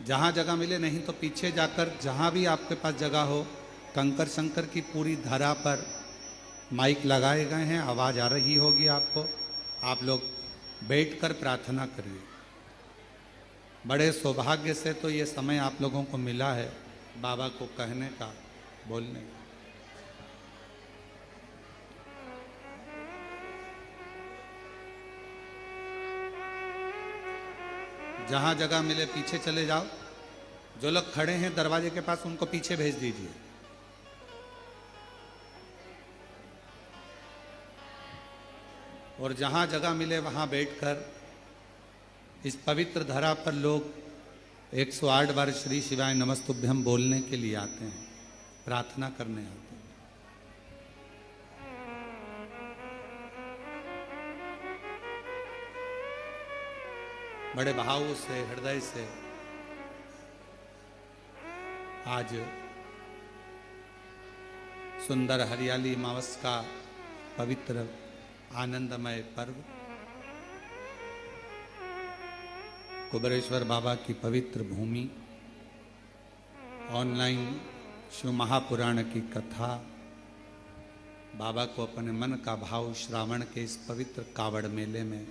जहाँ जगह मिले, नहीं तो पीछे जाकर जहाँ भी आपके पास जगह हो, कंकर शंकर की पूरी धरा पर माइक लगाए गए हैं, आवाज़ आ रही होगी आपको। आप लोग बैठकर प्रार्थना करिए। बड़े सौभाग्य से तो ये समय आप लोगों को मिला है बाबा को कहने का, बोलने का। जहाँ जगह मिले पीछे चले जाओ। जो लोग खड़े हैं दरवाजे के पास उनको पीछे भेज दीजिए। और जहाँ जगह मिले वहाँ बैठकर इस पवित्र धरा पर लोग 108 बार श्री शिवाय नमस्तुभ्यम बोलने के लिए आते हैं, प्रार्थना करने आते हैं। बड़े भाव से, हृदय से आज सुंदर हरियाली मावस का पवित्र आनंदमय पर्व, कुबेरेश्वर बाबा की पवित्र भूमि, ऑनलाइन शिव महापुराण की कथा, बाबा को अपने मन का भाव श्रावण के इस पवित्र कावड़ मेले में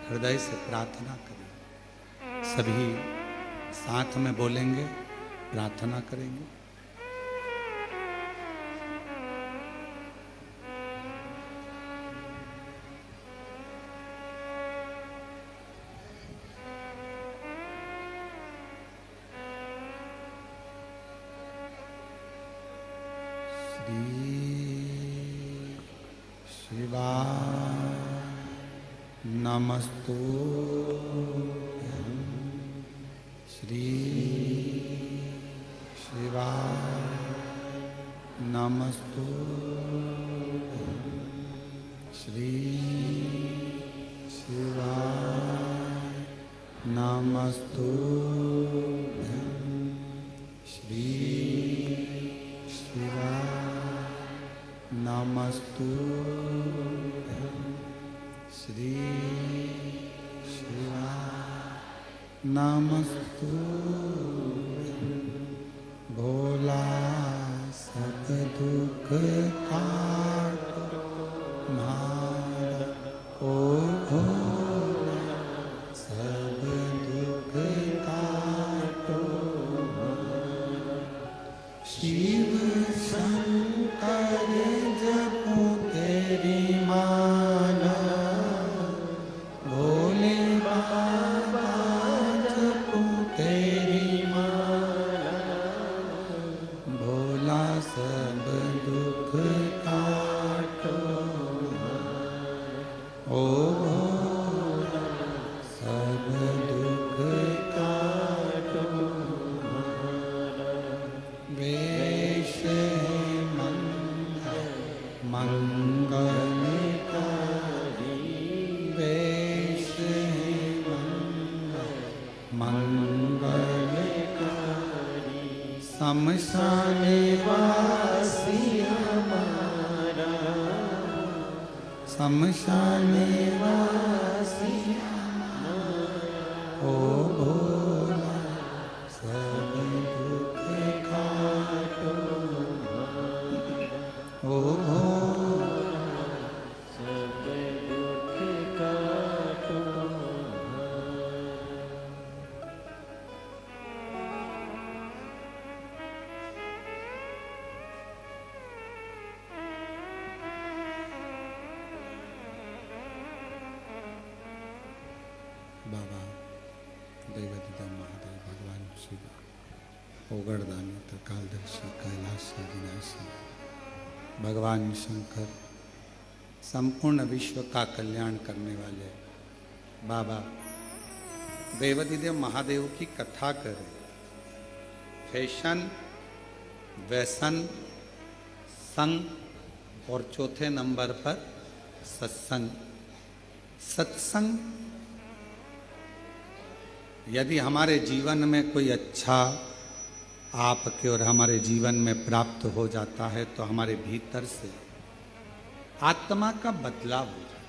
हृदय से प्रार्थना करें। सभी साथ में बोलेंगे, प्रार्थना करेंगे। नमस्तुभ्यं श्री शिवाय नमस्तुभ्यं श्री शिवाय नमस्तुभ्यं श्री शिवाय नमस्तुभ्यं श्री शिवाय नमस्तुभ्यं। भोला सब दुख काटो मारा, ओ भोला सब दुख काटो मारा। शिव शंकर जपो तेरी माला, भोले बाबा जपो तेरी माला। भोला सब दुख काटो मारा, ओ भोला सब दुख काटो मारा। वेश मंगलकारी, वेश मंगलकारी। शमशान वासी हमारा, शमशान वासी हमारा। ओ भोला सब दुख काटो मारा, ओ भोला सब दुख काटो मारा। बाबा दैवदिता महादेव भगवान शिव ओगड़दानी त्रिकालदर्शी कैलाशी विनाशी भगवान शंकर संपूर्ण विश्व का कल्याण करने वाले बाबा देवाधिदेव महादेव की कथा करें। फैशन, व्यसन, संग और चौथे नंबर पर सत्संग। सत्संग यदि हमारे जीवन में कोई अच्छा आपके और हमारे जीवन में प्राप्त हो जाता है तो हमारे भीतर से आत्मा का बदलाव हो जाता है।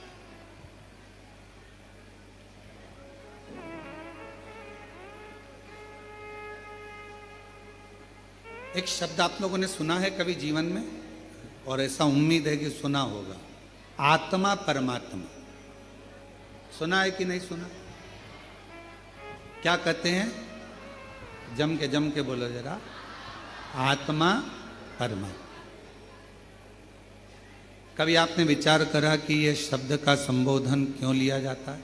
एक शब्द आप लोगों ने सुना है कभी जीवन में, और ऐसा उम्मीद है कि सुना होगा, आत्मा परमात्मा। सुना है कि नहीं सुना? क्या कहते हैं? जम के बोलो जरा, आत्मा परमात्मा। कभी आपने विचार करा कि यह शब्द का संबोधन क्यों लिया जाता है?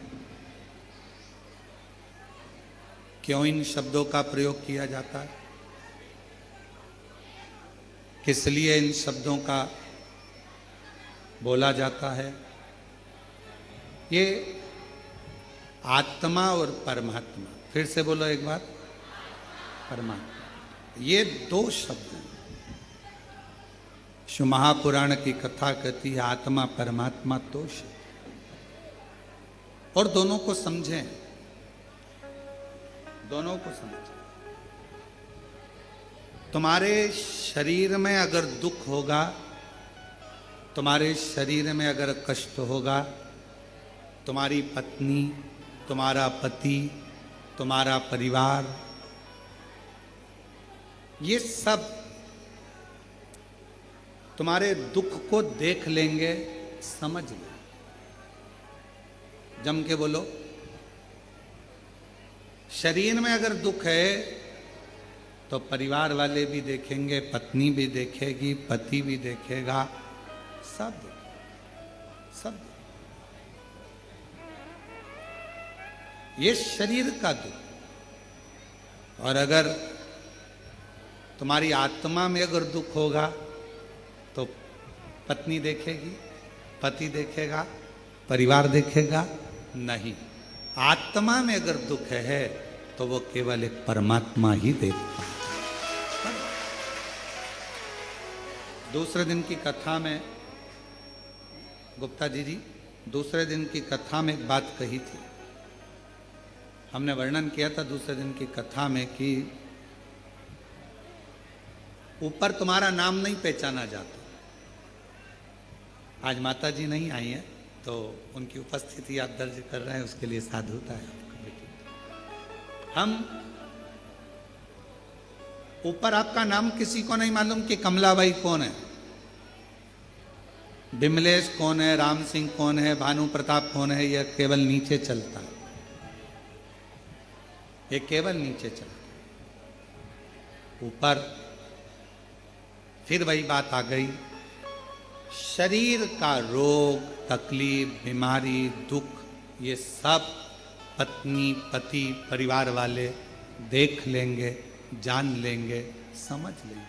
क्यों इन शब्दों का प्रयोग किया जाता है? किस लिए इन शब्दों का बोला जाता है? ये आत्मा और परमात्मा, फिर से बोलो एक बार, परमात्मा, ये दो शब्द हैं। शिव महापुराण की कथा कहती है आत्मा परमात्मा दो शब्द, और दोनों को समझें, दोनों को समझें। तुम्हारे शरीर में अगर दुख होगा, तुम्हारे शरीर में अगर कष्ट होगा, तुम्हारी पत्नी, तुम्हारा पति, तुम्हारा परिवार, ये सब तुम्हारे दुख को देख लेंगे, समझ लेंगे। जम के बोलो। शरीर में अगर दुख है तो परिवार वाले भी देखेंगे, पत्नी भी देखेगी, पति भी देखेगा, सब देखेंगे, सब देखेंगे। ये शरीर का दुख। और अगर तुम्हारी आत्मा में अगर दुख होगा तो पत्नी देखेगी, पति देखेगा, परिवार देखेगा? नहीं। आत्मा में अगर दुख है तो वो केवल एक परमात्मा ही देखता है। दूसरे दिन की कथा में गुप्ता जी दूसरे दिन की कथा में एक बात कही थी। हमने वर्णन किया था दूसरे दिन की कथा में कि ऊपर तुम्हारा नाम नहीं पहचाना जाता। आज माता जी नहीं आई हैं तो उनकी उपस्थिति आप दर्ज कर रहे हैं, उसके लिए साधुता है आपका। हम ऊपर आपका नाम किसी को नहीं मालूम कि कमलाबाई कौन है, बिमलेश कौन है, राम सिंह कौन है, भानु प्रताप कौन है। यह केवल नीचे चलता है, ये केवल नीचे चलता है। ऊपर फिर वही बात आ गई, शरीर का रोग, तकलीफ, बीमारी, दुख, ये सब पत्नी, पति, परिवार वाले देख लेंगे, जान लेंगे, समझ लेंगे।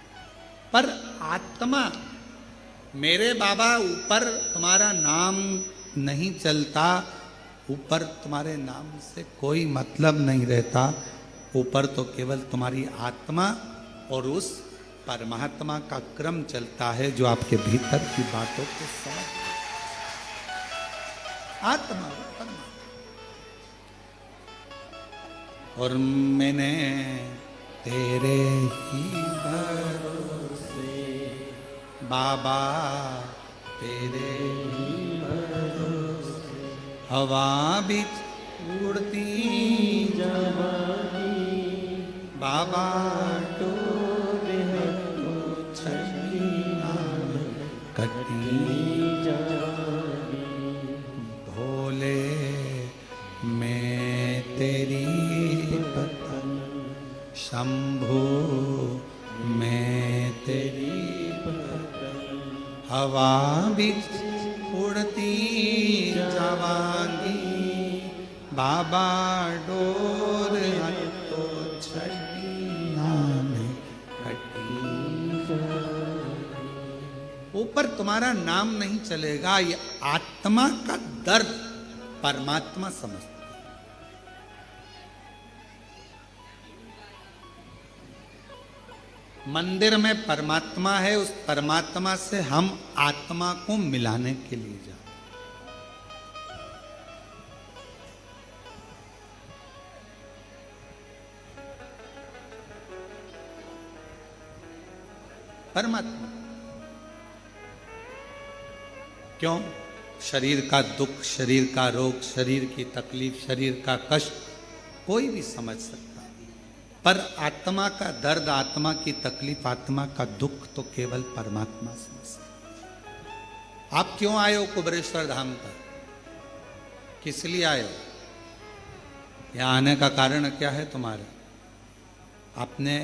पर आत्मा, मेरे बाबा, ऊपर तुम्हारा नाम नहीं चलता, ऊपर तुम्हारे नाम से कोई मतलब नहीं रहता। ऊपर तो केवल तुम्हारी आत्मा और उस परमात्मा का क्रम चलता है जो आपके भीतर की बातों को समझ। आत्मा परमात्मा। और मैंने तेरे ही भरोसे बाबा, तेरे ही भरोसे हवा बिच उड़ती जवानी बाबा, कटी भोले मैं तेरी पतन, शंभो मैं तेरी पतन, हवा बिच उड़ती जवानी बाबा, डोर तो छठी नाम कटी। ऊपर तुम्हारा नाम नहीं चलेगा। ये आत्मा का दर्द परमात्मा समझता है। मंदिर में परमात्मा है, उस परमात्मा से हम आत्मा को मिलाने के लिए जाते। परमात्मा क्यों? शरीर का दुख, शरीर का रोग, शरीर की तकलीफ, शरीर का कष्ट कोई भी समझ सकता है, पर आत्मा का दर्द, आत्मा की तकलीफ, आत्मा का दुख तो केवल परमात्मा समझ सकता। आप क्यों आए हो कुबरेश्वर धाम पर? किस लिए आए हो? यहां आने का कारण क्या है तुम्हारा? अपने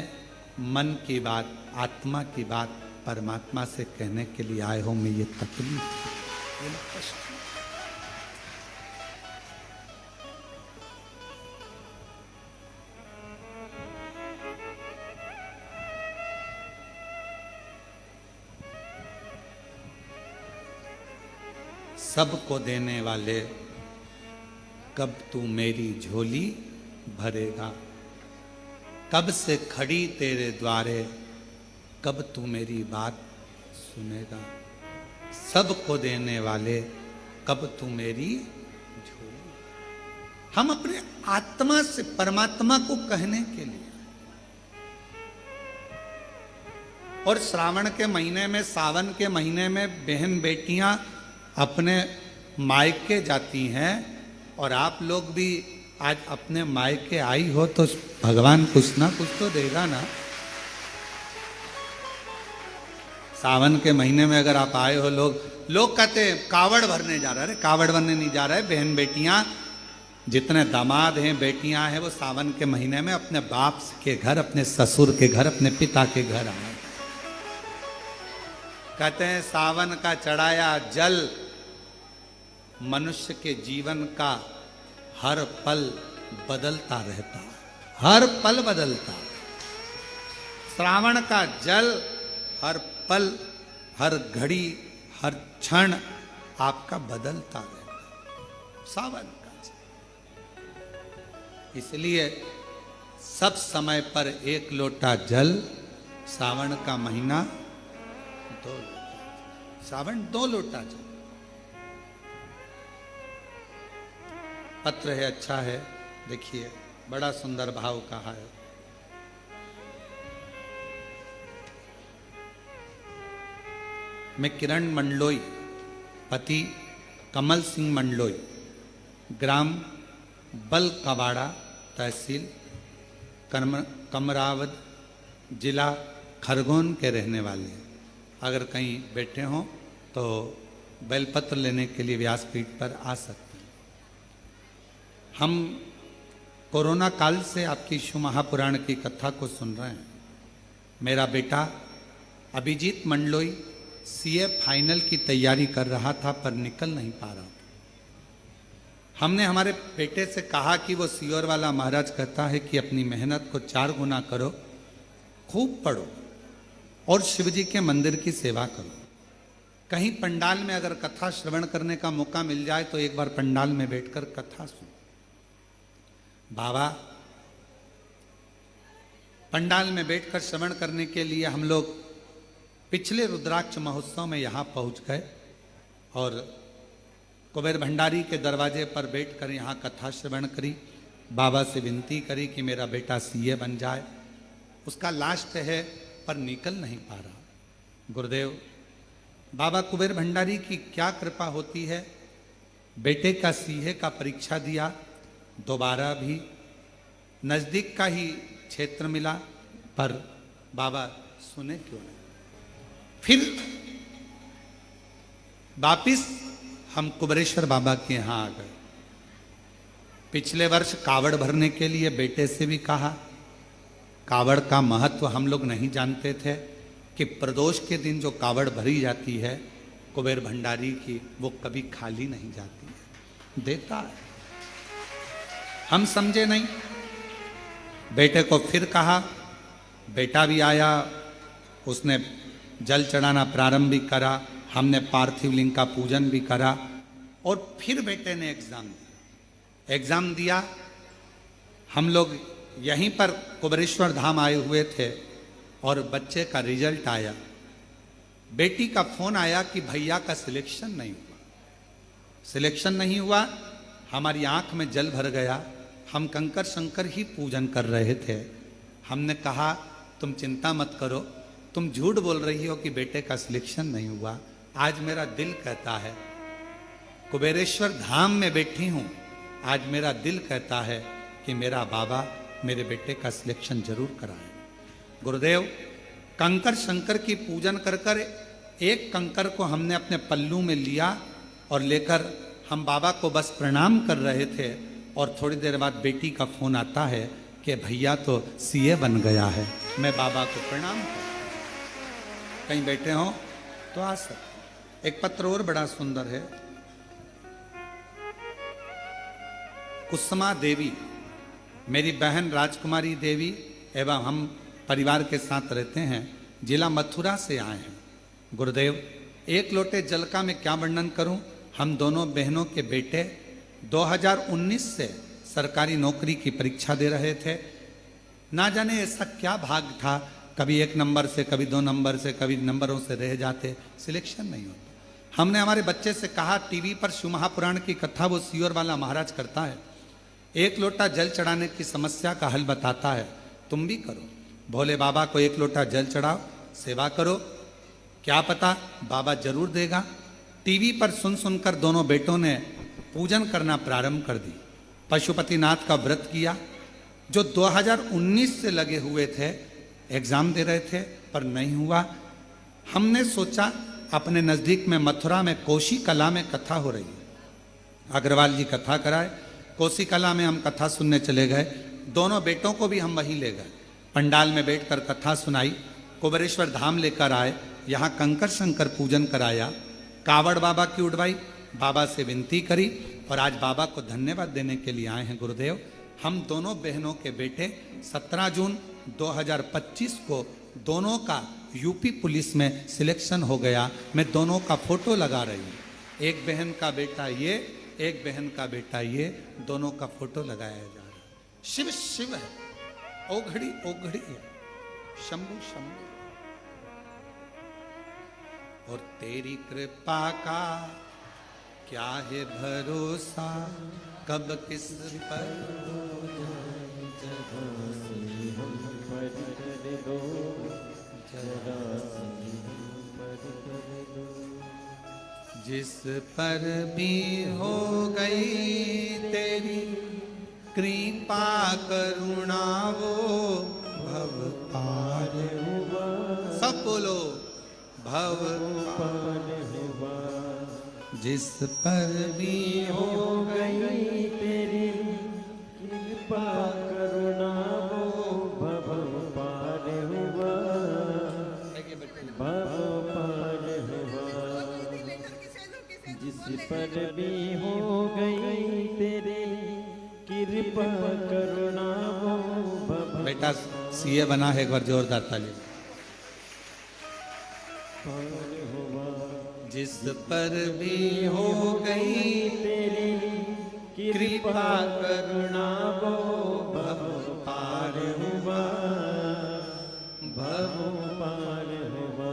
मन की बात, आत्मा की बात परमात्मा से कहने के लिए आए हो। मैं ये तकलीफ, ये कष्ट, सबको देने वाले कब तू मेरी झोली भरेगा? कब से खड़ी तेरे द्वारे, कब तू मेरी बात सुनेगा? सबको देने वाले कब तू मेरी झोली। हम अपने आत्मा से परमात्मा को कहने के लिए, और श्रावण के महीने में, सावन के महीने में बहन बेटियां अपने मायके जाती हैं, और आप लोग भी आज अपने मायके आई हो तो भगवान कुछ ना कुछ तो देगा ना। सावन के महीने में अगर आप आए हो, लोग कहते हैं कावड़ भरने जा रहा है। कावड़ भरने नहीं जा रहा है। बहन बेटियां, जितने दामाद हैं, बेटियां हैं, वो सावन के महीने में अपने बाप के घर, अपने ससुर के घर, अपने पिता के घर आए। कहते हैं सावन का चढ़ाया जल मनुष्य के जीवन का हर पल बदलता रहता, हर पल बदलता। श्रावण का जल हर पल, हर घड़ी, हर क्षण आपका बदलता रहता, सावन का जल। इसलिए सब समय पर एक लोटा जल, सावन का महीना 2 लोटा, सावन 2 लोटा जल। पत्र है, अच्छा है, देखिए बड़ा सुंदर भाव कहा है। मैं किरण मंडलोई, पति कमल सिंह मंडलोई, ग्राम बलकवाड़ा, तहसील कमरावद, जिला खरगोन के रहने वाले हैं। अगर कहीं बैठे हों तो बेलपत्र लेने के लिए व्यासपीठ पर आ सकते हैं। हम कोरोना काल से आपकी शिव महापुराण की कथा को सुन रहे हैं। मेरा बेटा अभिजीत मंडलोई सीए फाइनल की तैयारी कर रहा था, पर निकल नहीं पा रहा। हमने हमारे बेटे से कहा कि वो सियोर वाला महाराज कहता है कि अपनी मेहनत को 4 गुना करो, खूब पढ़ो और शिव जी के मंदिर की सेवा करो। कहीं पंडाल में अगर कथा श्रवण करने का मौका मिल जाए तो एक बार पंडाल में बैठकर कथा सुनो। बाबा पंडाल में बैठकर श्रवण करने के लिए हम लोग पिछले रुद्राक्ष महोत्सव में यहाँ पहुँच गए और कुबेर भंडारी के दरवाजे पर बैठकर यहाँ कथा श्रवण करी। बाबा से विनती करी कि मेरा बेटा सीए बन जाए। उसका लास्ट है पर निकल नहीं पा रहा। गुरुदेव बाबा कुबेर भंडारी की क्या कृपा होती है, बेटे का सीए का परीक्षा दिया, दोबारा भी नज़दीक का ही क्षेत्र मिला, पर बाबा सुने क्यों नहीं। फिर वापिस हम कुबरेश्वर बाबा के यहाँ आ गए। पिछले वर्ष कावड़ भरने के लिए बेटे से भी कहा। कावड़ का महत्व हम लोग नहीं जानते थे कि प्रदोष के दिन जो कावड़ भरी जाती है कुबेर भंडारी की, वो कभी खाली नहीं जाती है, देता है। हम समझे नहीं। बेटे को फिर कहा, बेटा भी आया, उसने जल चढ़ाना प्रारंभ भी करा, हमने पार्थिव लिंग का पूजन भी करा और फिर बेटे ने एग्जाम दिया। एग्जाम दिया, हम लोग यहीं पर कुबेरेश्वर धाम आए हुए थे और बच्चे का रिजल्ट आया। बेटी का फोन आया कि भैया का सिलेक्शन नहीं हुआ। सिलेक्शन नहीं हुआ, हमारी आंख में जल भर गया। हम कंकर शंकर ही पूजन कर रहे थे। हमने कहा तुम चिंता मत करो, तुम झूठ बोल रही हो कि बेटे का सिलेक्शन नहीं हुआ। आज मेरा दिल कहता है, कुबेरेश्वर धाम में बैठी हूं, आज मेरा दिल कहता है कि मेरा बाबा मेरे बेटे का सिलेक्शन जरूर कराए। गुरुदेव, कंकर शंकर की पूजन कर कर एक कंकर को हमने अपने पल्लू में लिया और लेकर हम बाबा को बस प्रणाम कर रहे थे और थोड़ी देर बाद बेटी का फोन आता है कि भैया तो सीए बन गया है। मैं बाबा को प्रणाम करता हूं। कहीं बैठे हो तो आ सकते। एक पत्र और बड़ा सुंदर है। कुसुमा देवी, मेरी बहन राजकुमारी देवी एवं हम परिवार के साथ रहते हैं, जिला मथुरा से आए हैं। गुरुदेव, एक लोटे जल का मैं क्या वर्णन करूं। हम दोनों बहनों के बेटे 2019 से सरकारी नौकरी की परीक्षा दे रहे थे। ना जाने ऐसा क्या भाग था, कभी 1 नंबर से, कभी 2 नंबर से, कभी नंबरों से रह जाते, सिलेक्शन नहीं होता। हमने हमारे बच्चे से कहा, टीवी पर शिव महापुराण की कथा वो सीओर वाला महाराज करता है, 1 लोटा जल चढ़ाने की समस्या का हल बताता है, तुम भी करो। भोले बाबा को 1 लोटा जल चढ़ाओ, सेवा करो, क्या पता बाबा जरूर देगा। टीवी पर सुन सुनकर दोनों बेटों ने पूजन करना प्रारंभ कर दी। पशुपतिनाथ का व्रत किया। जो 2019 से लगे हुए थे, एग्जाम दे रहे थे पर नहीं हुआ। हमने सोचा अपने नजदीक में मथुरा में कोसी कला में कथा हो रही है, अग्रवाल जी कथा कराए। कोसी कला में हम कथा सुनने चले गए। दोनों बेटों को भी हम वहीं ले गए। पंडाल में बैठकर कथा सुनाई। कुबेरेश्वर धाम लेकर आए, यहाँ कंकर शंकर पूजन कराया। कावड़ बाबा की उड़वाई, बाबा से विनती करी और आज बाबा को धन्यवाद देने के लिए आए हैं। गुरुदेव, हम दोनों बहनों के बेटे 17 जून 2025 को दोनों का यूपी पुलिस में सिलेक्शन हो गया। मैं दोनों का फोटो लगा रही हूँ। एक बहन का बेटा ये, एक बहन का बेटा ये, दोनों का फोटो लगाया जा रहा है। शिव शिव है, ओघड़ी ओघड़ी है, शंभु शंभु। और तेरी कृपा का क्या है भरोसा, कब किस पर जिस पर भी हो गई तेरी कृपा करुणा, वो भव पार हुआ। सब बोलो, भव पार हुआ। जिस पर भी हो गई तेरी कृपा करुणा, वो भव पार हुआ, भव पार हुआ। जिस पर भी हो गई तेरी कृपा करुणा, वो भव। बेटा सीए बना है, एक बार जोरदार ताली। जिस पर भी हो गई तेरी कृपा करुणा, वो भव पार हुआ, भव पार हुआ।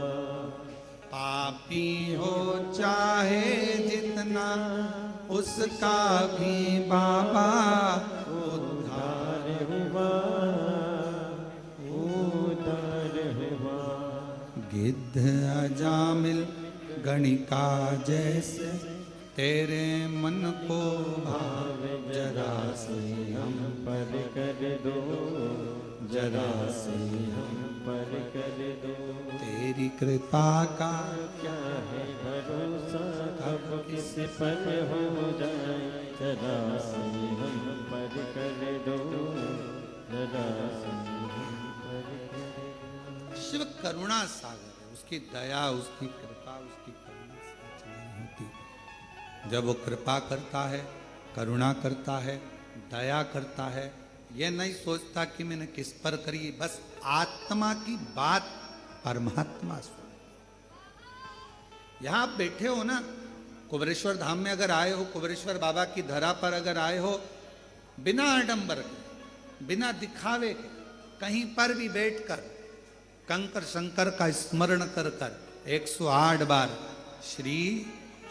पापी हो चाहे जितना, उसका भी बाबा उद्धार हुआ, उद्धार हुआ। गिद्ध अजामिल गणिका जैसे तेरे मन को भावे, जरा से हम पर कर दो, जरा से हम पर कर दो। तेरी कृपा का क्या है भरोसा, कब किस पर हो जाए, जरा से हम पर कर दो, जरा से हम पर कर दो। शिव करुणा सागर है, उसकी दया, उसकी कृपा, उसकी करुणा सच नहीं होती। जब वो कृपा करता है, करुणा करता है, दया करता है, ये नहीं सोचता कि मैंने किस पर करी, बस आत्मा की बात परमात्मा सुन। यहां आप बैठे हो ना, कुबेरेश्वर धाम में अगर आए हो, कुबेरेश्वर बाबा की धरा पर अगर आए हो, बिना आडंबर के, बिना दिखावे के, कहीं पर भी बैठकर कंकर शंकर का स्मरण कर कर 108 बार श्री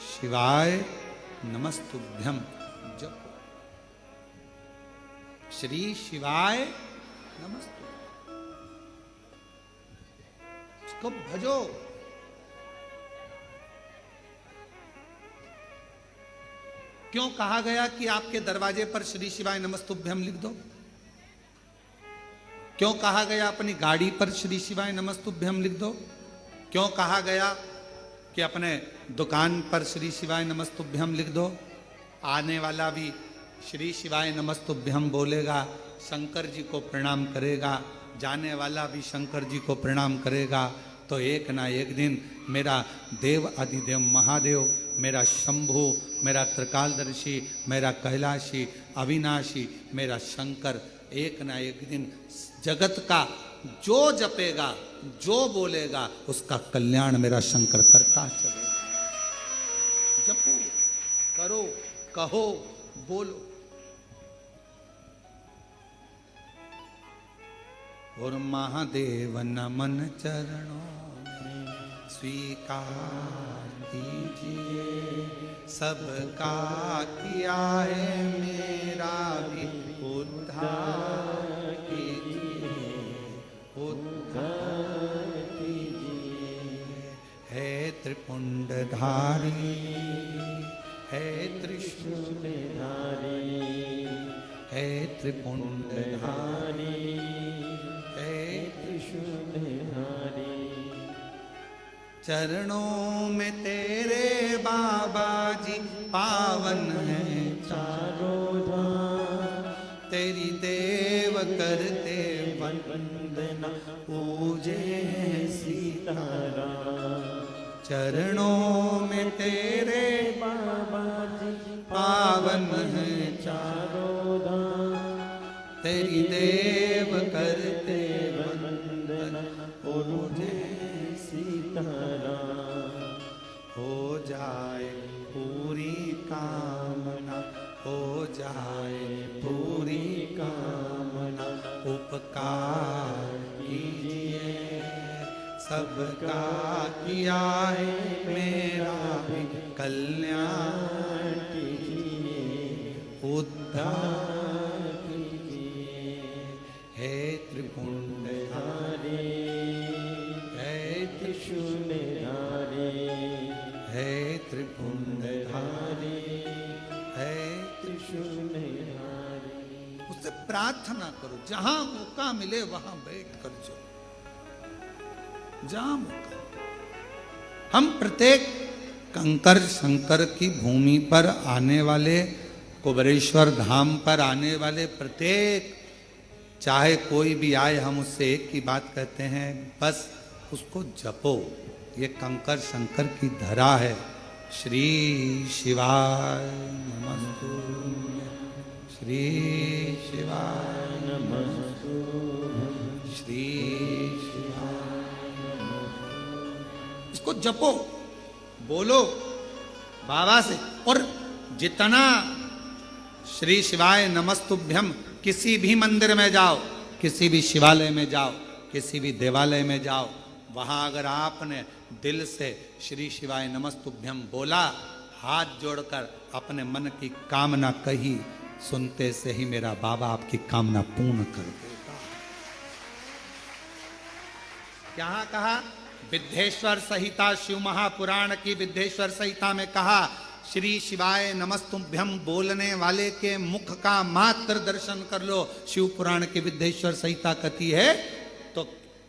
शिवाय नमस्तुभ्यम जपो। श्री शिवाय नमस्तुभ्यम, इसको भजो। क्यों कहा गया कि आपके दरवाजे पर श्री शिवाय नमस्तुभ्यम लिख दो? क्यों कहा गया अपनी गाड़ी पर श्री शिवाय नमस्तुभ्यम लिख दो? क्यों कहा गया कि अपने दुकान पर श्री शिवाय नमस्तुभ्यम लिख दो? आने वाला भी श्री शिवाय नमस्तुभ्यम बोलेगा, शंकर जी को प्रणाम करेगा, जाने वाला भी शंकर जी को प्रणाम करेगा। तो एक ना एक दिन मेरा देव अधिदेव महादेव, मेरा शंभु, मेरा त्रिकालदर्शी, मेरा कैलाशी, अविनाशी, मेरा शंकर एक ना एक दिन जगत का जो जपेगा, जो बोलेगा, उसका कल्याण मेरा शंकर करता चलेगा। जपो, करो, कहो, बोलो। और महादेव नमन चरणों में स्वीकार कीजिए, सबका किया है मेरा भी उद्धार कीजिए, उद्धार कीजिए। है त्रिपुंडधारी, है त्रिशूलधारी, है त्रिपुंडधारी, है त्रिशूलधारी। चरणों में तेरे बाबा जी पावन है चारों धाम, तेरी देव करते वंदना पूजे सीताराम। चरणों में तेरे बाबा जी पावन है चारों धाम, तेरी देव करते वंदना पूजे सीताराम। हो जाए पूरी कामना, हो जाए पूरी कामना, उपकार कीजिए, सबका किया है मेरा भी कल्याण कीजिए, उद्धार कीजिए। हे त्रिपुंडधारी, हे त्रिशूलधारी, हे त्रिपुंडधारी, है त्रिशूलधारी। उससे प्रार्थना करो, जहां मौका मिले वहां बैठ कर जाओ, जहां मौका। हम प्रत्येक कंकर शंकर की भूमि पर आने वाले, कुबेरेश्वर धाम पर आने वाले प्रत्येक, चाहे कोई भी आए, हम उससे एक ही बात कहते हैं, बस उसको जपो। ये कंकर शंकर की धरा है। श्री शिवाय नमस्तुभ्यं, श्री शिवाय नमस्तुभ्यं, श्री शिवाय नमस्तुभ्यं। इसको जपो, बोलो बाबा से। और जितना श्री शिवाय नमस्तुभ्यम, किसी भी मंदिर में जाओ, किसी भी शिवालय में जाओ, किसी भी देवालय में जाओ, वहां अगर आपने दिल से श्री शिवाय नमस्तुभ्यम बोला, हाथ जोड़कर अपने मन की कामना कही, सुनते से ही मेरा बाबा आपकी कामना पूर्ण कर देगा। क्या कहा? विद्धेश्वर संहिता, शिव महापुराण की विद्धेश्वर संहिता में कहा, श्री शिवाय नमस्तुभ्यम बोलने वाले के मुख का मात्र दर्शन कर लो। शिव पुराण की विद्धेश्वर संहिता कहती है तो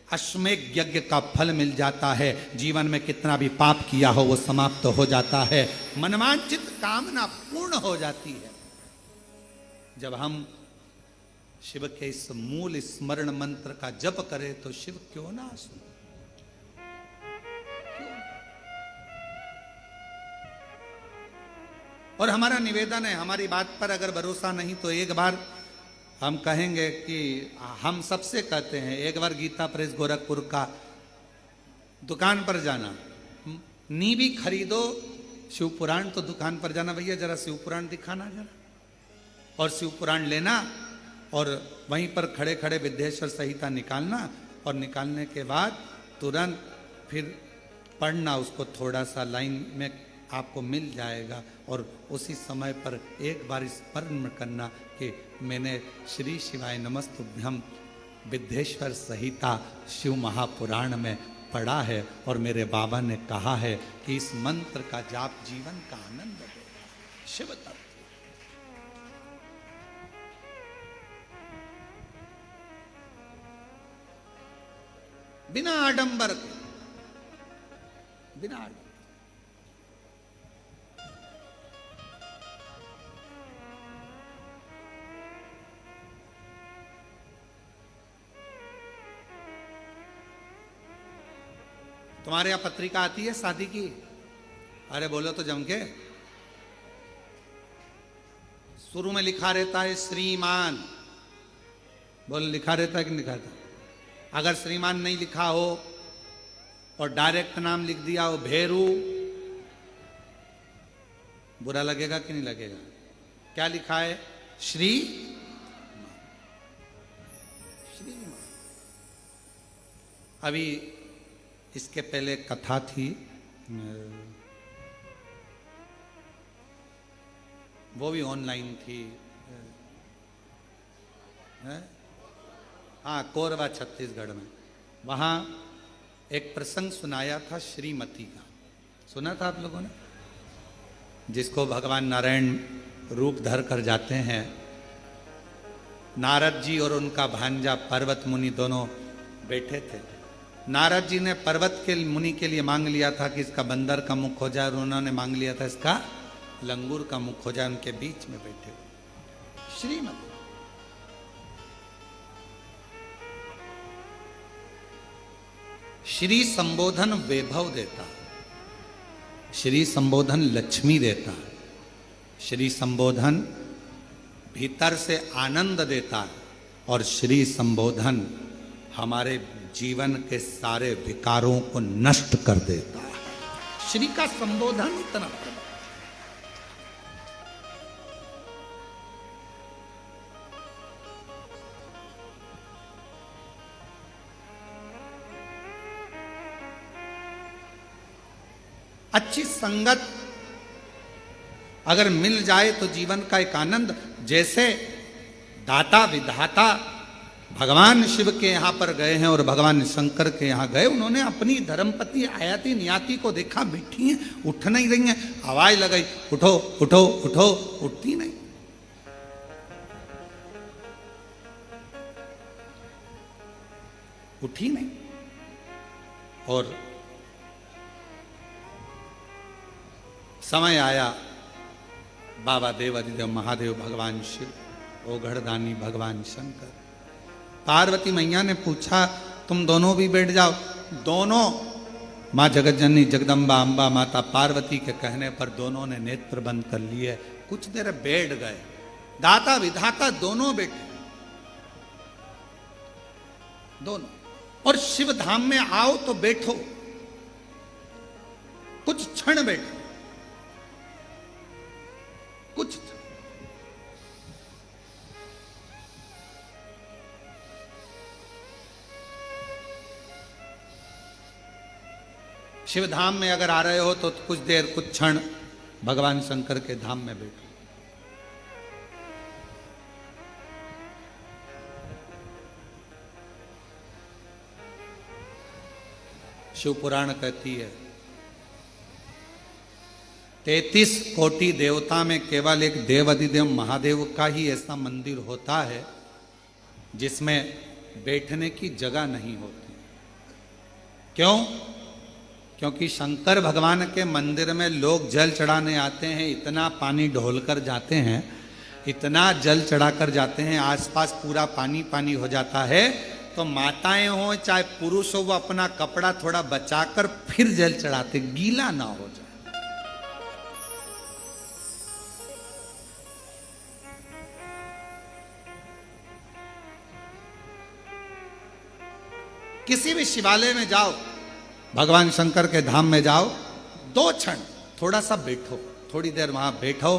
अश्वमेध यज्ञ का फल मिल जाता है। जीवन में कितना भी पाप किया हो वो समाप्त हो जाता है, मनवांछित कामना पूर्ण हो जाती है। जब हम शिव के इस मूल स्मरण मंत्र का जप करें तो शिव क्यों ना सुने। और हमारा निवेदन है, हमारी बात पर अगर भरोसा नहीं तो एक बार हम कहेंगे कि हम सबसे कहते हैं, एक बार गीता प्रेस गोरखपुर का दुकान पर जाना, नी भी खरीदो शिव पुराण, तो दुकान पर जाना, भैया जरा शिव पुराण दिखाना जरा, और शिव पुराण लेना और वहीं पर खड़े खड़े विद्येश्वर संहिता निकालना, और निकालने के बाद तुरंत फिर पढ़ना उसको, थोड़ा सा लाइन में आपको मिल जाएगा, और उसी समय पर एक बार स्मरण करना कि मैंने श्री शिवाय नमस्तुभ्यम विद्येश्वर संहिता शिव महापुराण में पढ़ा है, और मेरे बाबा ने कहा है कि इस मंत्र का जाप जीवन का आनंद देगा। शिव तत्व बिना आडंबर के, बिना आडंबर। तुम्हारे यहां पत्रिका आती है शादी की? अरे बोलो तो जम के। शुरू में लिखा रहता है श्रीमान, बोलो लिखा रहता है कि नहीं लिखा रहता? अगर श्रीमान नहीं लिखा हो और डायरेक्ट नाम लिख दिया हो भेरू, बुरा लगेगा कि नहीं लगेगा? क्या लिखा है? श्री श्रीमान। अभी इसके पहले कथा थी, वो भी ऑनलाइन थी, हाँ कोरबा छत्तीसगढ़ में। वहाँ एक प्रसंग सुनाया था श्रीमती का, सुना था आप लोगों ने? जिसको भगवान नारायण रूप धर कर जाते हैं, नारद जी और उनका भांजा पर्वत मुनि दोनों बैठे थे। नारद जी ने पर्वत के मुनि के लिए मांग लिया था कि इसका बंदर का मुख हो जाए, और उन्होंने मांग लिया था इसका लंगूर का मुख हो जाए। उनके बीच में बैठे हुए श्रीमती। श्री संबोधन वैभव देता, श्री संबोधन लक्ष्मी देता, श्री संबोधन भीतर से आनंद देता, और श्री संबोधन हमारे जीवन के सारे विकारों को नष्ट कर देता है। श्री का संबोधन इतना अच्छी संगत अगर मिल जाए तो जीवन का एक आनंद, जैसे दाता विधाता भगवान शिव के यहाँ पर गए हैं और भगवान शंकर के यहाँ गए, उन्होंने अपनी धर्मपत्नी आयाति नियाति को देखा, बैठी हैं, उठ नहीं रही हैं, आवाज लगाई उठो उठो उठो, उठती नहीं। उठी नहीं। और समय आया, बाबा देव अधिदेव महादेव भगवान शिव, ओघड़दानी भगवान शंकर, पार्वती मैया ने पूछा तुम दोनों भी बैठ जाओ। दोनों, माँ जगतजननी जगदम्बा अम्बा माता पार्वती के कहने पर दोनों ने नेत्र बंद कर लिए, कुछ देर बैठ गए। दाता विधाता दोनों बैठे, दोनों। और शिव धाम में आओ तो बैठो, कुछ क्षण बैठो, कुछ शिव धाम में अगर आ रहे हो तो कुछ देर, कुछ क्षण भगवान शंकर के धाम में बैठो। शिव पुराण कहती है 33 कोटि देवता में केवल एक देव अधिदेव महादेव का ही ऐसा मंदिर होता है जिसमें बैठने की जगह नहीं होती। क्यों? क्योंकि शंकर भगवान के मंदिर में लोग जल चढ़ाने आते हैं, इतना पानी ढोल कर जाते हैं, इतना जल चढ़ाकर जाते हैं, आसपास पूरा पानी पानी हो जाता है। तो माताएं हो चाहे पुरुष हो, वो अपना कपड़ा थोड़ा बचाकर फिर जल चढ़ाते, गीला ना हो जाए। किसी भी शिवालय में जाओ, भगवान शंकर के धाम में जाओ, 2 क्षण थोड़ा सा बैठो, थोड़ी देर वहां बैठो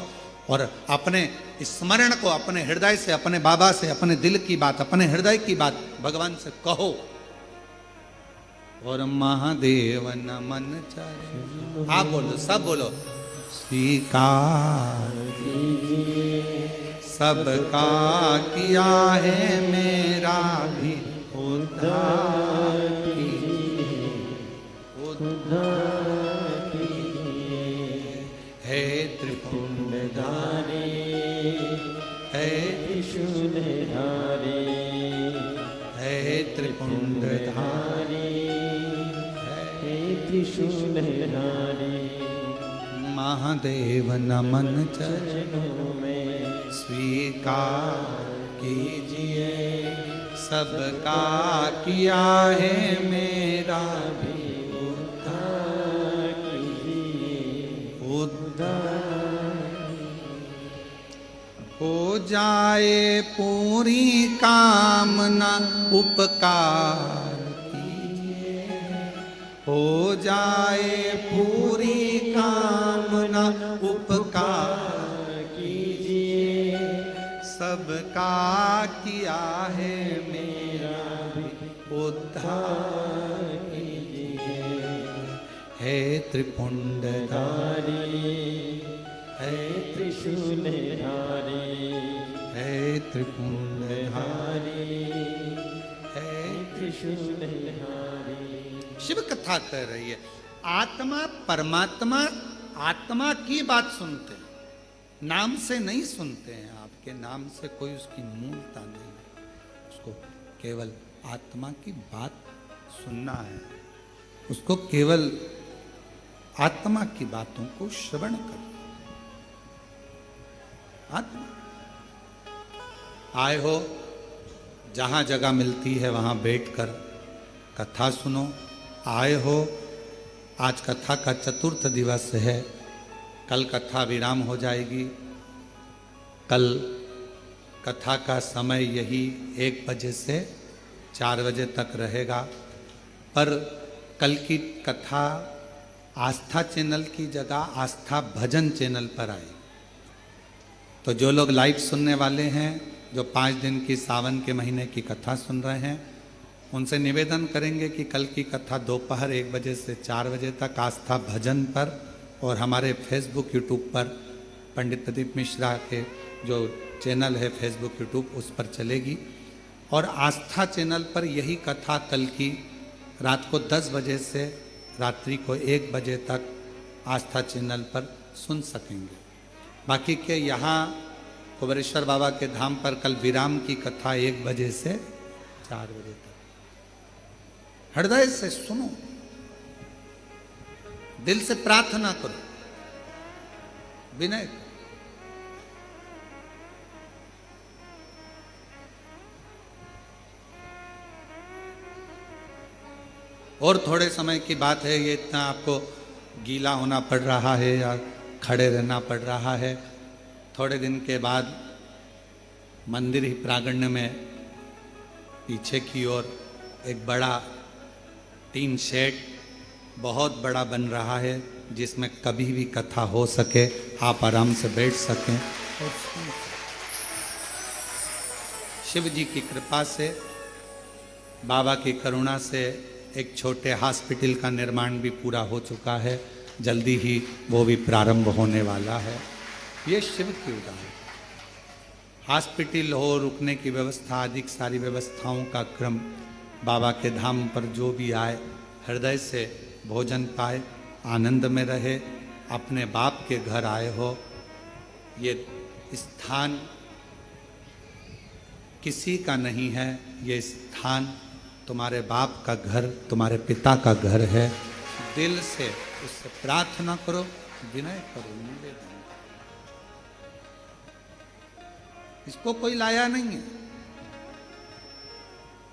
और अपने स्मरण को अपने हृदय से, अपने बाबा से, अपने दिल की बात, अपने हृदय की बात भगवान से कहो। और महादेव नमन चाहे, आप बोलो, सब बोलो। स्वीकार सबका किया है मेरा भी उद्धार कीजिए, उद्धार है त्रिपुंडधारी, है त्रिशूलधारी, है त्रिपुंडधारी, हे त्रिशूलधारी। महादेव नमन चरणों में स्वीकार कीजिए, सबका किया है मेरा भी उद्धार कीजिए, उद्धार हो जाए पूरी कामना, उपकार कीजिए, हो जाए पूरी कामना, उपकार कीजिए, सबका किया है मेरा भी उद्धार कीजिए, है त्रिपुंडधारी, है त्रिशूलधारी, है त्रिपुंडधारी, है त्रिशूलधारी। शिव कथा कह रही है। आत्मा परमात्मा, आत्मा की बात सुनते हैं, नाम से नहीं सुनते हैं। आपके नाम से कोई उसकी मूलता नहीं है, उसको केवल आत्मा की बात सुनना है, उसको केवल आत्मा की बातों को श्रवण करो। आत्मा आए हो, जहां जगह मिलती है वहां बैठकर कथा सुनो। आए हो, आज कथा का 4th दिवस है, कल कथा विराम हो जाएगी। कल कथा का समय यही 1 बजे से 4 बजे तक रहेगा, पर कल की कथा आस्था चैनल की जगह आस्था भजन चैनल पर आई। तो जो लोग लाइव सुनने वाले हैं, जो 5 दिन की सावन के महीने की कथा सुन रहे हैं, उनसे निवेदन करेंगे कि कल की कथा दोपहर 1 बजे से 4 बजे तक आस्था भजन पर और हमारे फेसबुक यूट्यूब पर, पंडित प्रदीप मिश्रा के जो चैनल है फेसबुक यूट्यूब, उस पर चलेगी। और आस्था चैनल पर यही कथा कल की रात को 10 बजे से रात्रि को 1 बजे तक आस्था चैनल पर सुन सकेंगे। बाकी के यहाँ कुबेरेश्वर बाबा के धाम पर कल विराम की कथा 1 बजे से 4 बजे तक। हृदय से सुनो, दिल से प्रार्थना करो, विनय। और थोड़े समय की बात है, ये इतना आपको गीला होना पड़ रहा है या खड़े रहना पड़ रहा है। थोड़े दिन के बाद मंदिर ही प्रांगण में पीछे की ओर एक बड़ा टीन शेड बहुत बड़ा बन रहा है, जिसमें कभी भी कथा हो सके, आप आराम से बैठ सकें। और शिव जी की कृपा से, बाबा की करुणा से एक छोटे हॉस्पिटल का निर्माण भी पूरा हो चुका है, जल्दी ही वो भी प्रारंभ होने वाला है। ये शिव की उदाहरण। हॉस्पिटल हो, रुकने की व्यवस्था आदि सारी व्यवस्थाओं का क्रम, बाबा के धाम पर जो भी आए हृदय से भोजन पाए, आनंद में रहे। अपने बाप के घर आए हो, ये स्थान किसी का नहीं है, ये स्थान तुम्हारे बाप का घर, तुम्हारे पिता का घर है। दिल से उससे प्रार्थना करो, विनय करो, निवेदन। इसको कोई लाया नहीं है।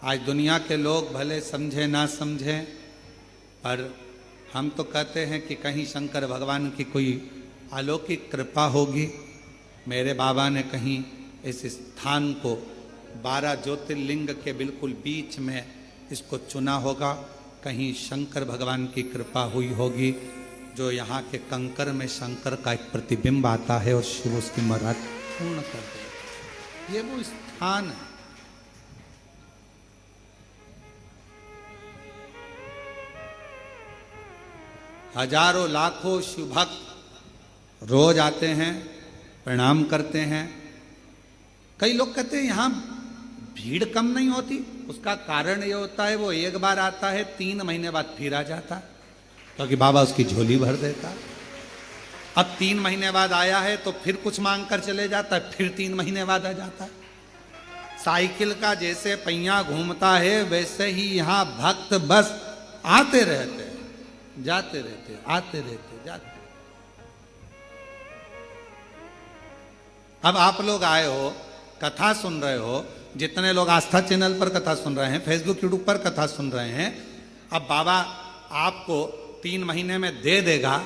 आज दुनिया के लोग भले समझे ना समझे, पर हम तो कहते हैं कि कहीं शंकर भगवान की कोई अलौकिक कृपा होगी। मेरे बाबा ने कहीं इस स्थान को 12 ज्योतिर्लिंग के बिल्कुल बीच में इसको चुना होगा, कहीं शंकर भगवान की कृपा हुई होगी। जो यहाँ के कंकर में शंकर का एक प्रतिबिंब आता है और शिव उसकी मर्यादा पूर्ण कर दे। ये वो स्थान है। हजारों लाखों शिव भक्त रोज आते हैं, प्रणाम करते हैं। कई लोग कहते हैं यहां भीड़ कम नहीं होती। उसका कारण ये होता है वो एक बार आता है, 3 महीने बाद फिर आ जाता है, क्योंकि बाबा उसकी झोली भर देता है। अब 3 महीने बाद आया है तो फिर कुछ मांग कर चले जाता है, फिर 3 महीने बाद आ जाता है। साइकिल का जैसे पहिया घूमता है वैसे ही यहां भक्त बस आते रहते हैं, जाते रहते, आते रहते, जाते। अब आप लोग आए हो, कथा सुन रहे हो, जितने लोग आस्था चैनल पर कथा सुन रहे हैं, फेसबुक यूट्यूब पर कथा सुन रहे हैं, अब बाबा आपको 3 महीने में दे देगा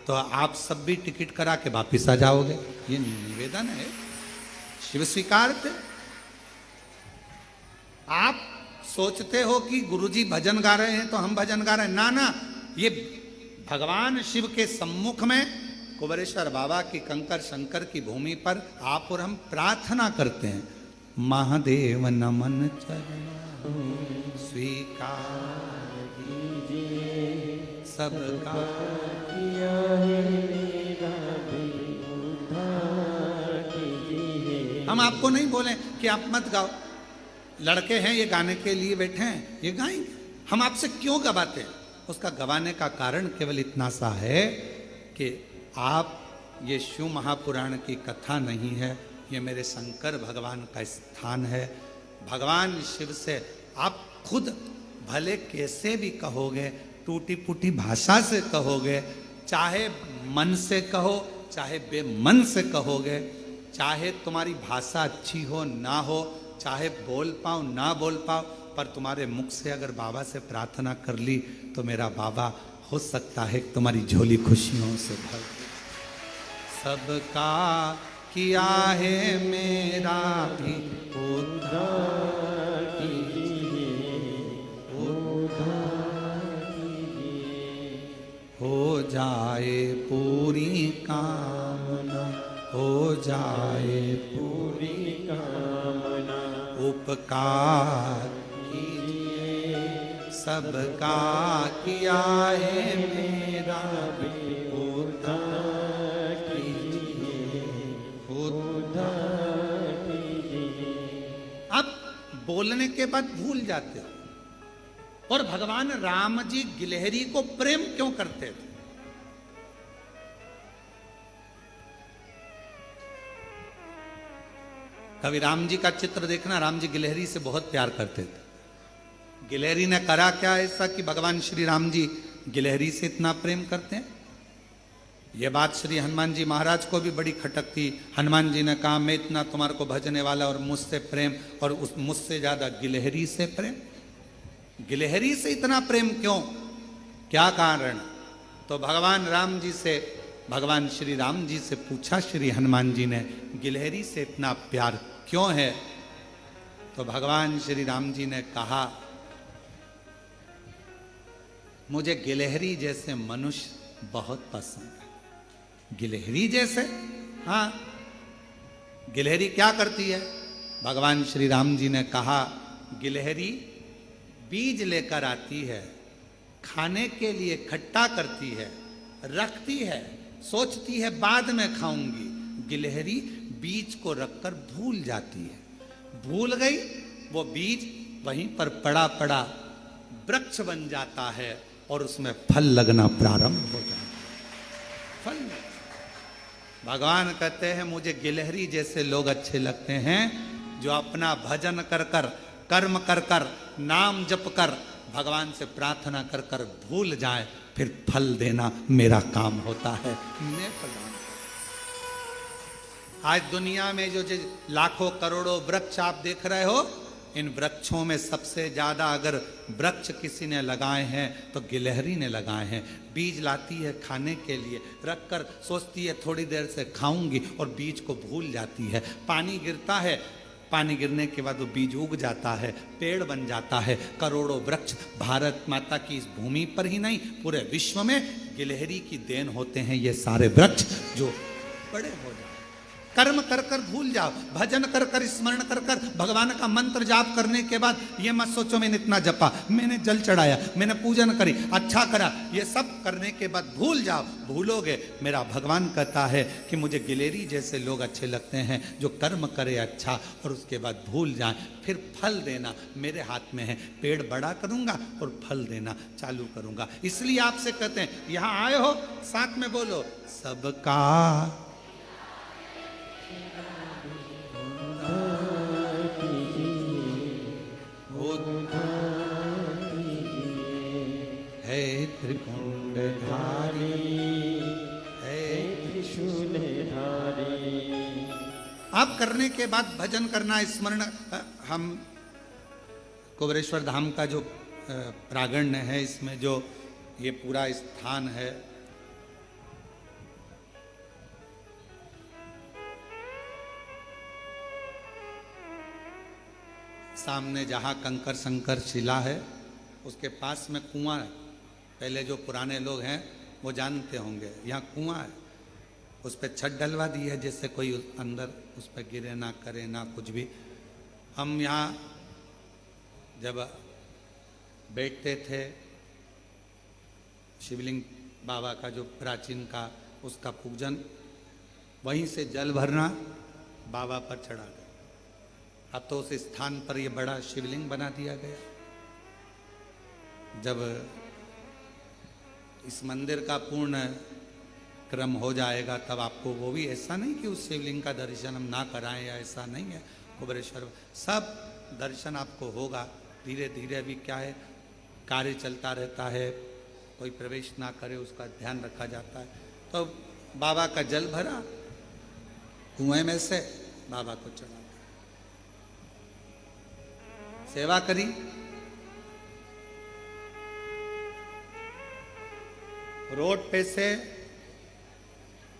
तो आप सब भी टिकट करा के वापिस आ जाओगे। ये निवेदन है, शिव स्वीकार थे। आप सोचते हो कि गुरुजी भजन गा रहे हैं तो हम भजन गा रहे हैं, ना ना, ये भगवान शिव के सम्मुख में कुबेरेश्वर बाबा की कंकर शंकर की भूमि पर आप और हम प्रार्थना करते हैं। महादेव नमन चरण स्वीकार कीजिए, सबका किया है मेरा भी उद्धार कीजिए। हम आपको नहीं बोले कि आप मत गाओ, लड़के हैं ये गाने के लिए बैठे हैं, ये गाएंगे। हम आपसे क्यों गवाते हैं? उसका गवाने का कारण केवल इतना सा है कि आप, ये शिव महापुराण की कथा नहीं है, ये मेरे शंकर भगवान का स्थान है। भगवान शिव से आप खुद भले कैसे भी कहोगे, टूटी फूटी भाषा से कहोगे, चाहे मन से कहो, चाहे बेमन से कहोगे, चाहे तुम्हारी भाषा अच्छी हो ना हो, चाहे बोल पाओ ना बोल पाओ, पर तुम्हारे मुख से अगर बाबा से प्रार्थना कर ली तो मेरा बाबा हो सकता है तुम्हारी झोली खुशियों से भर। सबका किया है मेरा भी उद्धार कीजिए, उद्धार कीजिए। हो जाए पूरी कामना, हो जाए पूरी कामना, उपकार कीजिए, सबका किया है मेरा भी उद्धार। अब बोलने के बाद भूल जाते हो। और भगवान राम जी गिलहरी को प्रेम क्यों करते थे? कभी राम जी का चित्र देखना, राम जी गिलहरी से बहुत प्यार करते थे। गिलहरी ने करा क्या ऐसा कि भगवान श्री राम जी गिलहरी से इतना प्रेम करते हैं? ये बात श्री हनुमान जी महाराज को भी बड़ी खटक थी। हनुमान जी ने कहा मैं इतना तुम्हारे को भजने वाला और मुझसे प्रेम, और उस मुझसे ज्यादा गिलहरी से प्रेम। गिलहरी से इतना प्रेम क्यों, क्या कारण? तो भगवान राम जी से, भगवान श्री राम जी से पूछा श्री हनुमान जी ने, गिलहरी से इतना प्यार क्यों है? तो भगवान श्री राम जी ने कहा, मुझे गिलहरी जैसे मनुष्य बहुत पसंद है। गिलहरी जैसे? हाँ। गिलहरी क्या करती है? भगवान श्री राम जी ने कहा, गिलहरी बीज लेकर आती है, खाने के लिए इकट्ठा करती है, रखती है, सोचती है बाद में खाऊंगी। गिलहरी बीज को रखकर भूल जाती है, भूल गई, वो बीज वहीं पर पड़ा पड़ा वृक्ष बन जाता है और उसमें फल लगना प्रारंभ हो जाता है। फल। भगवान कहते हैं मुझे गिलहरी जैसे लोग अच्छे लगते हैं, जो अपना भजन कर कर, कर्म कर कर, नाम जप कर, भगवान से प्रार्थना कर कर भूल जाए, फिर फल देना मेरा काम होता है। मैं प्रदान। आज दुनिया में जो लाखों करोड़ों वृक्ष आप देख रहे हो, इन वृक्षों में सबसे ज्यादा अगर वृक्ष किसी ने लगाए हैं तो गिलहरी ने लगाए हैं। बीज लाती है खाने के लिए, रखकर सोचती है थोड़ी देर से खाऊंगी और बीज को भूल जाती है। पानी गिरता है, पानी गिरने के बाद वो बीज उग जाता है, पेड़ बन जाता है। करोड़ों वृक्ष भारत माता की इस भूमि पर ही नहीं पूरे विश्व में गिलहरी की देन होते हैं ये सारे वृक्ष जो बड़े हो जाए। कर्म कर कर भूल जाओ, भजन कर कर स्मरण कर कर भगवान का मंत्र जाप करने के बाद ये मत सोचो मैंने इतना जपा, मैंने जल चढ़ाया, मैंने पूजन करी, अच्छा करा, ये सब करने के बाद भूल जाओ। भूलोगे मेरा भगवान कहता है कि मुझे गिलेरी जैसे लोग अच्छे लगते हैं जो कर्म करे अच्छा और उसके बाद भूल जाए, फिर फल देना मेरे हाथ में है। पेड़ बड़ा करूंगा और फल देना चालू करूंगा। इसलिए आपसे कहते हैं यहां आए हो साथ में बोलो सबका है त्रिकुंडधारी है त्रिशूलधारी। आप करने के बाद भजन करना, स्मरण। हम कुबेरेश्वर धाम का जो प्रांगण है, इसमें जो ये पूरा स्थान है, सामने जहाँ कंकर शंकर शिला है उसके पास में कुआं है। पहले जो पुराने लोग हैं वो जानते होंगे, यहाँ कुआं है, उस पर छत डलवा दी है जिससे कोई अंदर उस पर गिरे ना करे ना कुछ भी। हम यहाँ जब बैठते थे शिवलिंग बाबा का जो प्राचीन का उसका पूजन, वहीं से जल भरना बाबा पर चढ़ा गया। अब तो उस स्थान पर ये बड़ा शिवलिंग बना दिया गया। जब इस मंदिर का पूर्ण क्रम हो जाएगा तब आपको वो भी, ऐसा नहीं कि उस शिवलिंग का दर्शन हम ना कराएं या ऐसा नहीं है। कुबेरेश्वर सब दर्शन आपको होगा धीरे धीरे। अभी क्या है कार्य चलता रहता है, कोई प्रवेश ना करे उसका ध्यान रखा जाता है। तो बाबा का जल भरा कुएं में से, बाबा को चढ़ा, सेवा करी। रोड पे से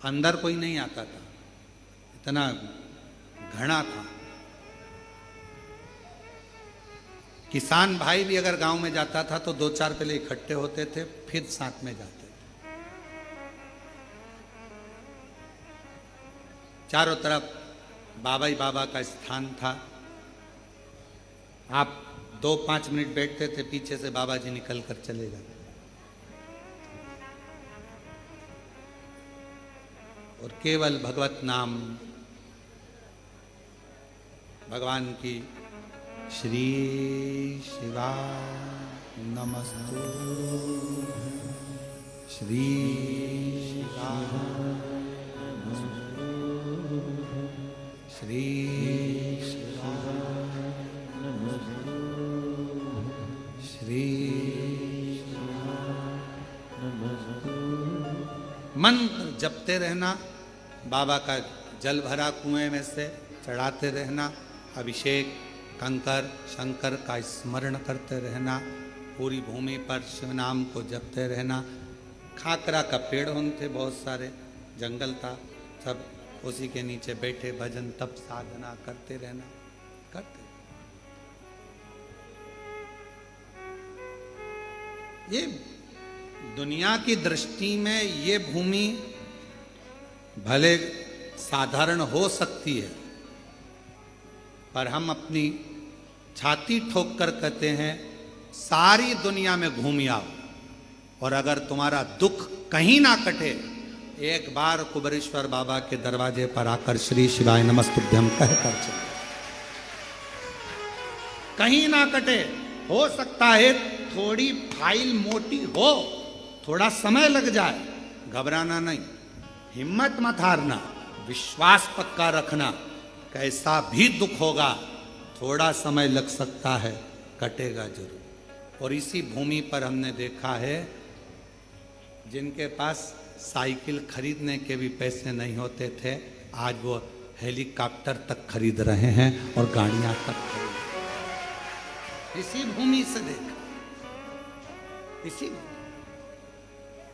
अंदर कोई नहीं आता था, इतना घना था। किसान भाई भी अगर गांव में जाता था तो 2-4 पहले इकट्ठे होते थे, फिर साथ में जाते थे। चारों तरफ बाबा ही बाबा का स्थान था। आप 2-5 मिनट बैठते थे, पीछे से बाबा जी निकल कर चले जाते और केवल भगवत नाम, भगवान की श्री शिवा नमस्तु, श्री शिवा नमस्तु, श्री शिवा नमस्तु, श्री शिवा नमस्तु। मंत्र जपते रहना, बाबा का जल भरा कुएं में से चढ़ाते रहना, अभिषेक कंकर शंकर का स्मरण करते रहना, पूरी भूमि पर शिव नाम को जपते रहना। खाकरा का पेड़ होते बहुत सारे, जंगल था, सब उसी के नीचे बैठे भजन तप साधना करते रहना, करते। ये दुनिया की दृष्टि में ये भूमि भले साधारण हो सकती है, पर हम अपनी छाती ठोक कर कहते हैं सारी दुनिया में घूम आओ, और अगर तुम्हारा दुख कहीं ना कटे, एक बार कुबेरेश्वर बाबा के दरवाजे पर आकर श्री शिवाय नमस्तुभ्यम कहकर चले। कहीं ना कटे, हो सकता है थोड़ी फाइल मोटी हो, थोड़ा समय लग जाए, घबराना नहीं, हिम्मत मत हारना, विश्वास पक्का रखना। कैसा भी दुख होगा, थोड़ा समय लग सकता है, कटेगा जरूर। और इसी भूमि पर हमने देखा है जिनके पास साइकिल खरीदने के भी पैसे नहीं होते थे, आज वो हेलीकॉप्टर तक खरीद रहे हैं और गाड़ियां तक खरीद। इसी भूमि से देखा, इसी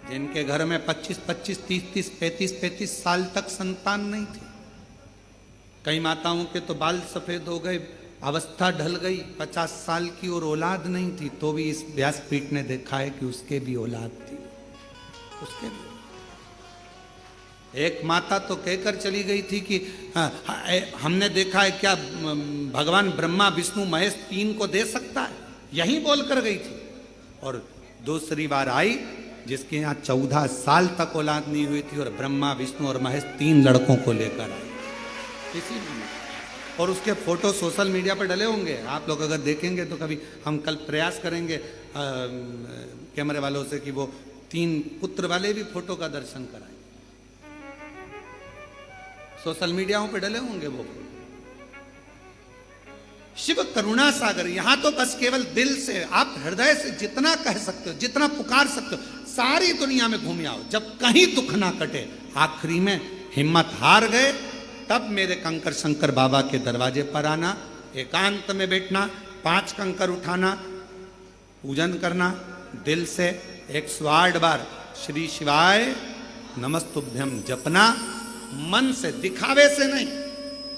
जिनके घर में 25-25, 30-30, 35-35 साल तक संतान नहीं थी, कई माताओं के तो बाल सफेद हो गए, अवस्था ढल गई, 50 साल की और औलाद नहीं थी, तो भी इस व्यासपीठ ने देखा है कि उसके भी औलाद थी, उसके भी। एक माता तो कहकर चली गई थी कि हमने देखा है क्या भगवान ब्रह्मा विष्णु महेश 3 को दे सकता है, यही बोलकर गई थी। और दूसरी बार आई जिसके यहाँ 14 साल तक औलाद नहीं हुई थी और ब्रह्मा विष्णु और महेश 3 लड़कों को लेकर आई इसी में। और उसके फोटो सोशल मीडिया पर डले होंगे, आप लोग अगर देखेंगे तो कभी हम कल प्रयास करेंगे कैमरे वालों से कि वो 3 पुत्र वाले भी फोटो का दर्शन कराएं। सोशल मीडियाओं पे डले होंगे वो। शिव करुणा सागर, यहां तो बस केवल दिल से, आप हृदय से जितना कह सकते हो, जितना पुकार सकते हो, सारी दुनिया में घूम आओ, जब कहीं दुख ना कटे, आखिरी में हिम्मत हार गए, तब मेरे कंकर शंकर बाबा के दरवाजे पर आना, एकांत में बैठना, 5 कंकर उठाना, पूजन करना, दिल से 108 बार श्री शिवाय नमस्तुभ्यम जपना, मन से, दिखावे से नहीं।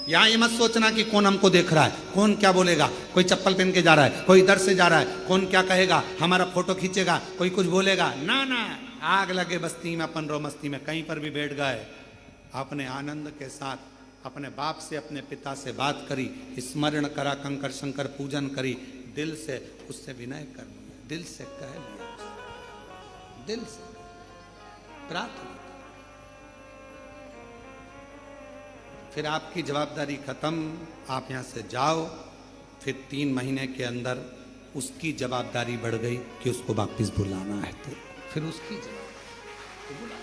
यहां ये मत सोचना कि कौन हमको देख रहा है, कौन क्या बोलेगा, कोई चप्पल पहन के जा रहा है, कोई इधर से जा रहा है, कौन क्या कहेगा, हमारा फोटो खींचेगा, कोई कुछ बोलेगा, ना ना, आग लगे बस्ती में अपन रो मस्ती में, कहीं पर भी बैठ गए, अपने आनंद के साथ अपने बाप से, अपने पिता से बात करी, स्मरण करा, कंकर शंकर पूजन करी, दिल से उससे विनय कर लिया, दिल से कह लिया, दिल से प्रार्थना, फिर आपकी जवाबदारी खत्म, आप यहां से जाओ। फिर 3 महीने के अंदर उसकी जवाबदारी बढ़ गई कि उसको वापिस बुलाना है, तो फिर उसकी जवाबदारी बुला,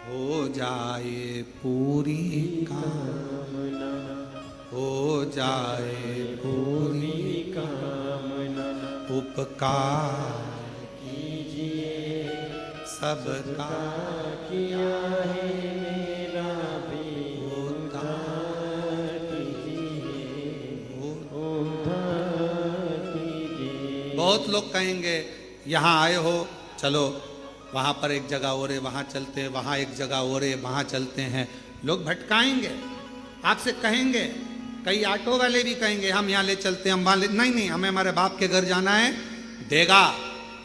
हो जाए पूरी कामना, हो जाए पूरी कामना, उपकार कीजिए सबका किया है मेरा भी उद्धार कीजिए, उद्धार कीजिए। बहुत लोग कहेंगे यहाँ आए हो, चलो वहाँ पर एक जगह और है, वहाँ चलते हैं, वहाँ एक जगह और है, वहाँ चलते हैं। लोग भटकाएंगे, आपसे कहेंगे, कई ऑटो वाले भी कहेंगे हम यहाँ ले चलते हैं, हम वहाँ ले, नहीं नहीं, हमें हमारे बाप के घर जाना है, देगा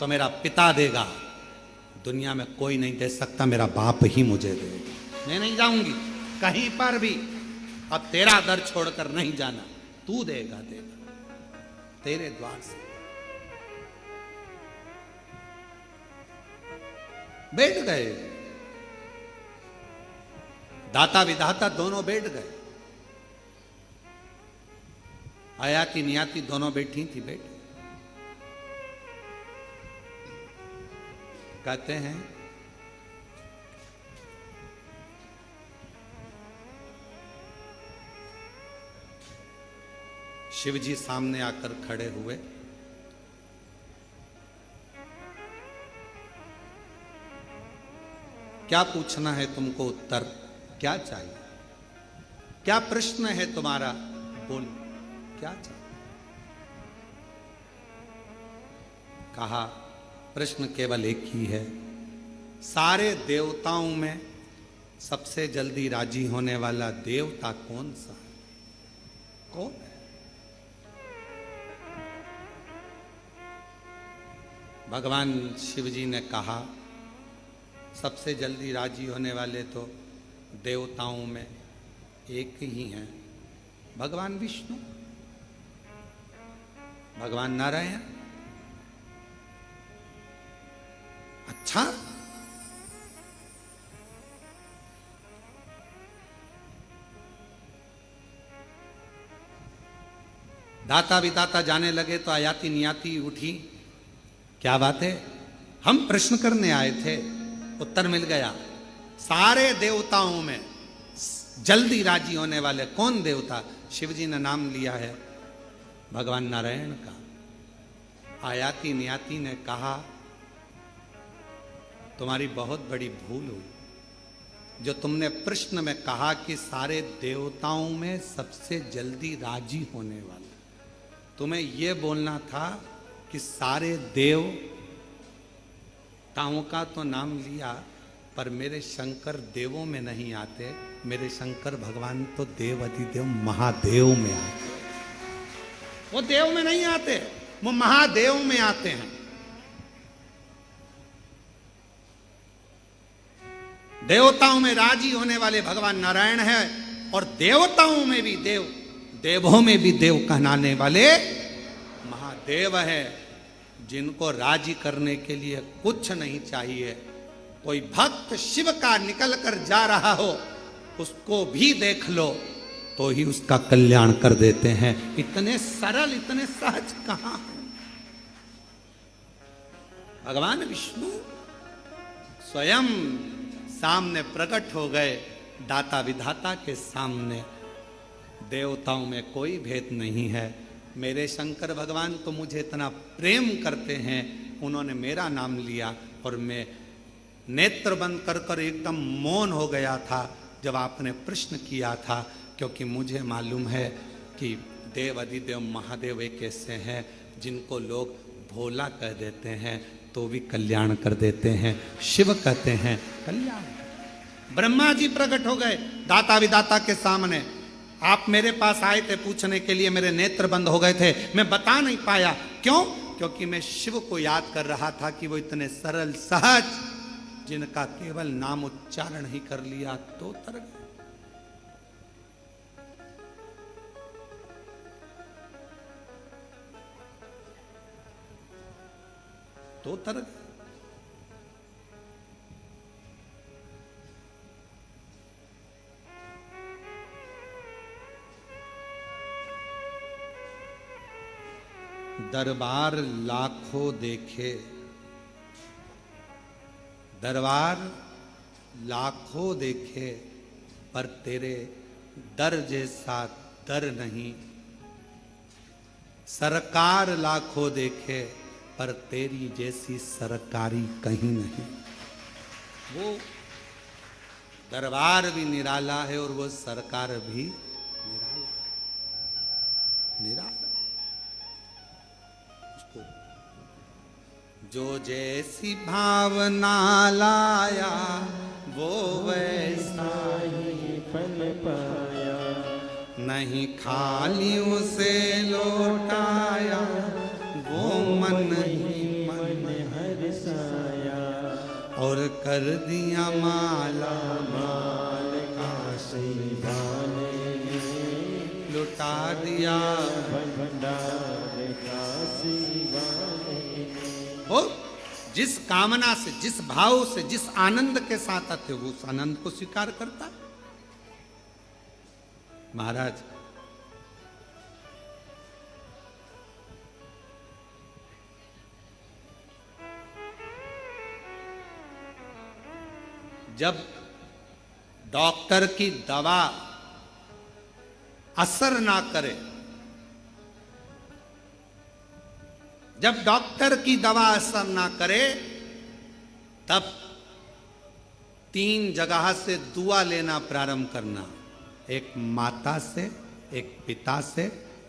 तो मेरा पिता देगा, दुनिया में कोई नहीं दे सकता, मेरा बाप ही मुझे देगा, मैं नहीं जाऊंगी कहीं पर भी, अब तेरा दर छोड़कर नहीं जाना, तू देगा, देगा तेरे द्वार से। बैठ गए, दाता विधाता दोनों बैठ गए, आयाती नियाती दोनों बैठी थी, बैठ कहते हैं शिव जी सामने आकर खड़े हुए, क्या पूछना है तुमको, उत्तर क्या चाहिए, क्या प्रश्न है तुम्हारा, बोल क्या चाहिए। कहा प्रश्न केवल एक ही है, सारे देवताओं में सबसे जल्दी राजी होने वाला देवता कौन सा है, कौन है। भगवान शिव जी ने कहा सबसे जल्दी राजी होने वाले तो देवताओं में एक ही हैं, भगवान विष्णु, भगवान नारायण। अच्छा, दाता विदाता जाने लगे तो आयाती नियाती उठी, क्या बात है, हम प्रश्न करने आए थे, उत्तर मिल गया। सारे देवताओं में जल्दी राजी होने वाले कौन देवता, शिवजी ने नाम लिया है भगवान नारायण का। आयाती नियाती ने कहा तुम्हारी बहुत बड़ी भूल हुई जो तुमने प्रश्न में कहा कि सारे देवताओं में सबसे जल्दी राजी होने वाला, तुम्हें यह बोलना था कि सारे देवताओं का तो नाम लिया पर मेरे शंकर देवों में नहीं आते, मेरे शंकर भगवान तो देव अधिदेव महादेव में आते। वो देव में नहीं आते, वो महादेव में आते हैं। देवताओं में राजी होने वाले भगवान नारायण है, और देवताओं में भी देव, देवों में भी देव कहलाने वाले महादेव है, जिनको राजी करने के लिए कुछ नहीं चाहिए। कोई भक्त शिव का निकल कर जा रहा हो, उसको भी देख लो तो ही उसका कल्याण कर देते हैं। इतने सरल, इतने सहज कहां है। भगवान विष्णु स्वयं सामने प्रकट हो गए, दाता विधाता के सामने। देवताओं में कोई भेद नहीं है। मेरे शंकर भगवान तो मुझे इतना प्रेम करते हैं, उन्होंने मेरा नाम लिया और मैं नेत्र बंद कर कर एकदम मौन हो गया था जब आपने प्रश्न किया था, क्योंकि मुझे मालूम है कि देव अधिदेव महादेव एक ऐसे हैं जिनको लोग भोला कह देते हैं तो भी कल्याण कर देते हैं। शिव कहते हैं कल्याण। ब्रह्मा जी प्रकट हो गए दाता विदाता के सामने। आप मेरे पास आए थे पूछने के लिए, मेरे नेत्र बंद हो गए थे, मैं बता नहीं पाया। क्यों? क्योंकि मैं शिव को याद कर रहा था कि वो इतने सरल सहज, जिनका केवल नाम उच्चारण ही कर लिया तो तर गए। तो तर गए। दरबार लाखों देखे, दरबार लाखों देखे, पर तेरे दर जैसा दर नहीं। सरकार लाखों देखे, पर तेरी जैसी सरकारी कहीं नहीं। वो दरबार भी निराला है और वो सरकार भी निराला है। निराला जो जैसी भावना लाया वो वैसा ही फल पाया, नहीं खाली उसे लौटाया, वो मन ही मन हर्षाया, और कर दिया माला माल का सिंहाने, लुटा दिया भंडार का सिंहाने। वो जिस कामना से, जिस भाव से, जिस आनंद के साथ आते हो, उस आनंद को स्वीकार करता। महाराज जब डॉक्टर की दवा असर ना करे, जब डॉक्टर की दवा असर ना करे, तब 3 जगह से दुआ लेना प्रारंभ करना। एक माता से, एक पिता से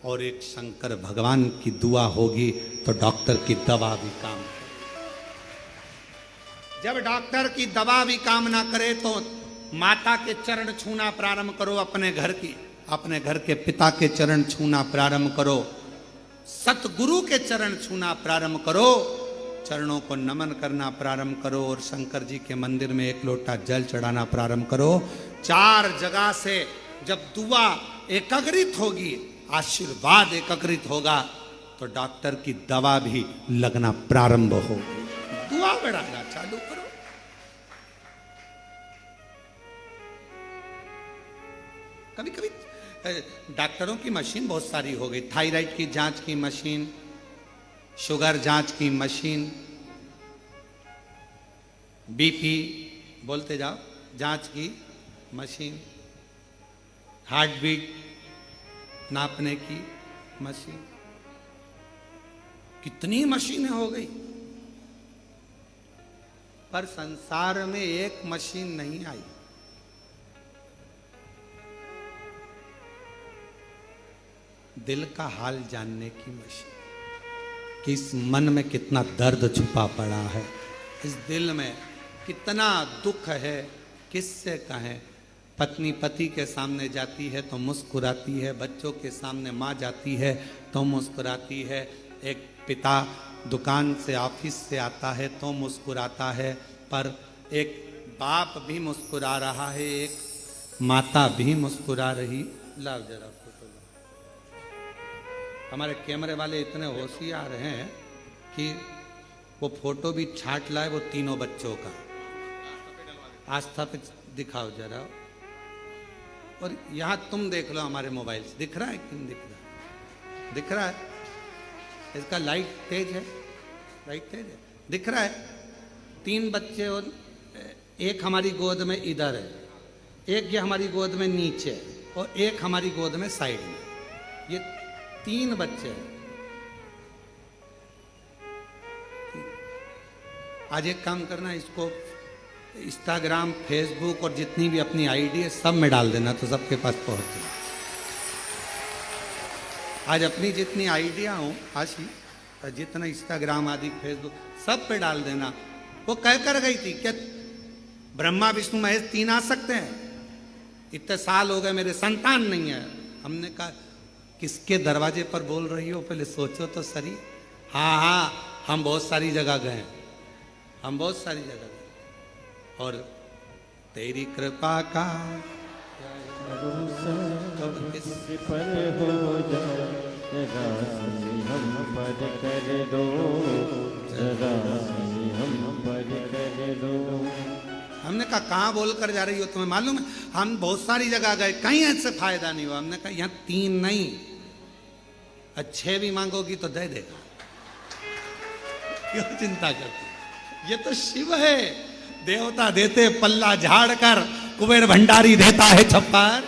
और एक शंकर भगवान की दुआ होगी तो डॉक्टर की दवा भी काम करे। जब डॉक्टर की दवा भी काम ना करे तो माता के चरण छूना प्रारंभ करो, अपने घर की, अपने घर के पिता के चरण छूना प्रारंभ करो, सतगुरु के चरण छूना प्रारंभ करो, चरणों को नमन करना प्रारंभ करो और शंकर जी के मंदिर में 1 लोटा जल चढ़ाना प्रारंभ करो। 4 जगह से जब दुआ एकत्रित होगी, आशीर्वाद एकत्रित होगा, तो डॉक्टर की दवा भी लगना प्रारंभ होगी। दुआ बढ़ाना चालू करो। कभी कभी डॉक्टरों की मशीन बहुत सारी हो गई, थायराइड की जांच की मशीन, शुगर जांच की मशीन, बीपी बोलते जाओ जांच की मशीन, हार्ट बीट नापने की मशीन, कितनी मशीनें हो गई। पर संसार में एक मशीन नहीं आई। दिल का हाल जानने की मशीन, कि इस मन में कितना दर्द छुपा पड़ा है, इस दिल में कितना दुख है, किससे कहें। पत्नी पति के सामने जाती है तो मुस्कुराती है, बच्चों के सामने माँ जाती है तो मुस्कुराती है, एक पिता दुकान से ऑफिस से आता है तो मुस्कुराता है, पर एक बाप भी मुस्कुरा रहा है, एक माता भी मुस्कुरा रही। लाओ जरा फोटो। हमारे कैमरे वाले इतने होशियार हैं कि वो फोटो भी छांट लाए, वो तीनों बच्चों का। आस्था पे दिखाओ जरा। और यहाँ तुम देख लो हमारे मोबाइल से, दिख रहा है कि नहीं दिख रहा? दिख रहा है? इसका लाइट तेज है, लाइट तेज है, दिख रहा है? 3 बच्चे और एक हमारी गोद में इधर है, एक ये हमारी गोद में नीचे है, और एक हमारी गोद में साइड में। ये 3 बच्चे हैं। आज एक काम करना, इसको इंस्टाग्राम, फेसबुक और जितनी भी अपनी आईडी है सब में डाल देना, तो सबके पास पहुंच जाए। आज अपनी जितनी आइडिया हो आशी, जितना इंस्टाग्राम आदि फेसबुक सब पे डाल देना। वो कह कर गई थी क्या ब्रह्मा विष्णु महेश 3 आ सकते हैं? इतने साल हो गए मेरे संतान नहीं है। हमने कहा किसके दरवाजे पर बोल रही हो, पहले सोचो तो सही। हाँ हाँ, हम बहुत सारी जगह गए, हम बहुत सारी जगह गए, और तेरी कृपा का पर हो जाए, जरा हम पर कर दो, जरा हम पर कर दो। हमने कहा कहाँ बोल कर जा रही हो, तुम्हें मालूम है हम बहुत सारी जगह गए, कहीं ऐसे फायदा नहीं हुआ। हमने कहा यहाँ 3 नहीं, 6 भी मांगोगी तो दे देगा, क्यों चिंता करती? ये तो शिव है, देवता देते पल्ला झाड़ कर, कुबेर भंडारी देता है छप्पर।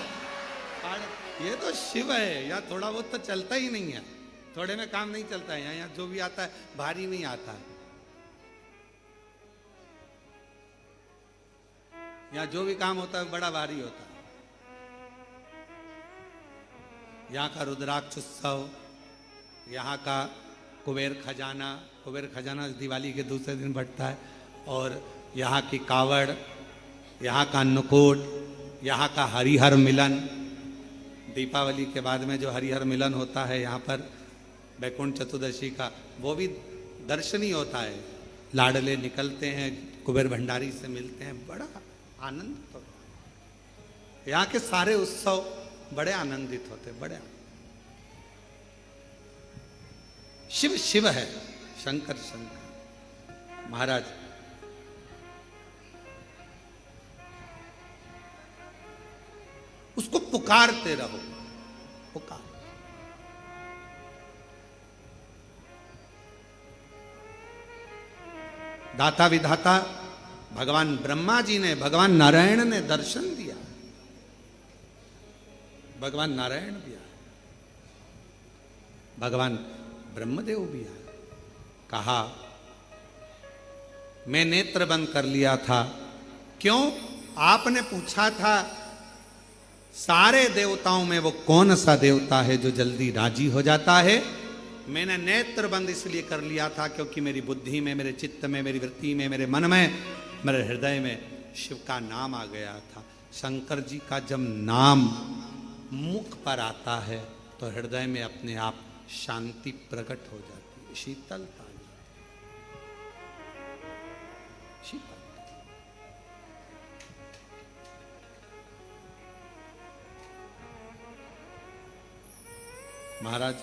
ये तो शिव है, यहाँ थोड़ा बहुत तो चलता ही नहीं है, थोड़े में काम नहीं चलता है। यहाँ जो भी आता है भारी नहीं आता है, यहाँ जो भी काम होता है बड़ा भारी होता है। यहाँ का रुद्राक्ष उत्सव, यहाँ का कुबेर खजाना दिवाली के दूसरे दिन बढ़ता है, और यहाँ की कावड़, यहाँ का अन्नकूट, यहाँ का हरिहर मिलन, दीपावली के बाद में जो हरिहर मिलन होता है यहाँ पर वैकुंठ चतुर्दशी का, वो भी दर्शनीय होता है। लाडले निकलते हैं, कुबेर भंडारी से मिलते हैं, बड़ा आनंद होता है। यहाँ के सारे उत्सव बड़े आनंदित होते, बड़े। शिव शिव है, शंकर शंकर। महाराज उसको पुकारते रहो, पुकार। दाता विधाता भगवान ब्रह्मा जी ने, भगवान नारायण ने दर्शन दिया, भगवान नारायण भी आए, भगवान ब्रह्मदेव भी आए। कहा मैं नेत्र बंद कर लिया था, क्यों? आपने पूछा था सारे देवताओं में वो कौन सा देवता है जो जल्दी राजी हो जाता है। मैंने नेत्र बंद इसलिए कर लिया था क्योंकि मेरी बुद्धि में, मेरे चित्त में, मेरी वृत्ति में, मेरे मन में, मेरे हृदय में शिव का नाम आ गया था। शंकर जी का जब नाम मुख पर आता है तो हृदय में अपने आप शांति प्रकट हो जाती है, शीतलता। महाराज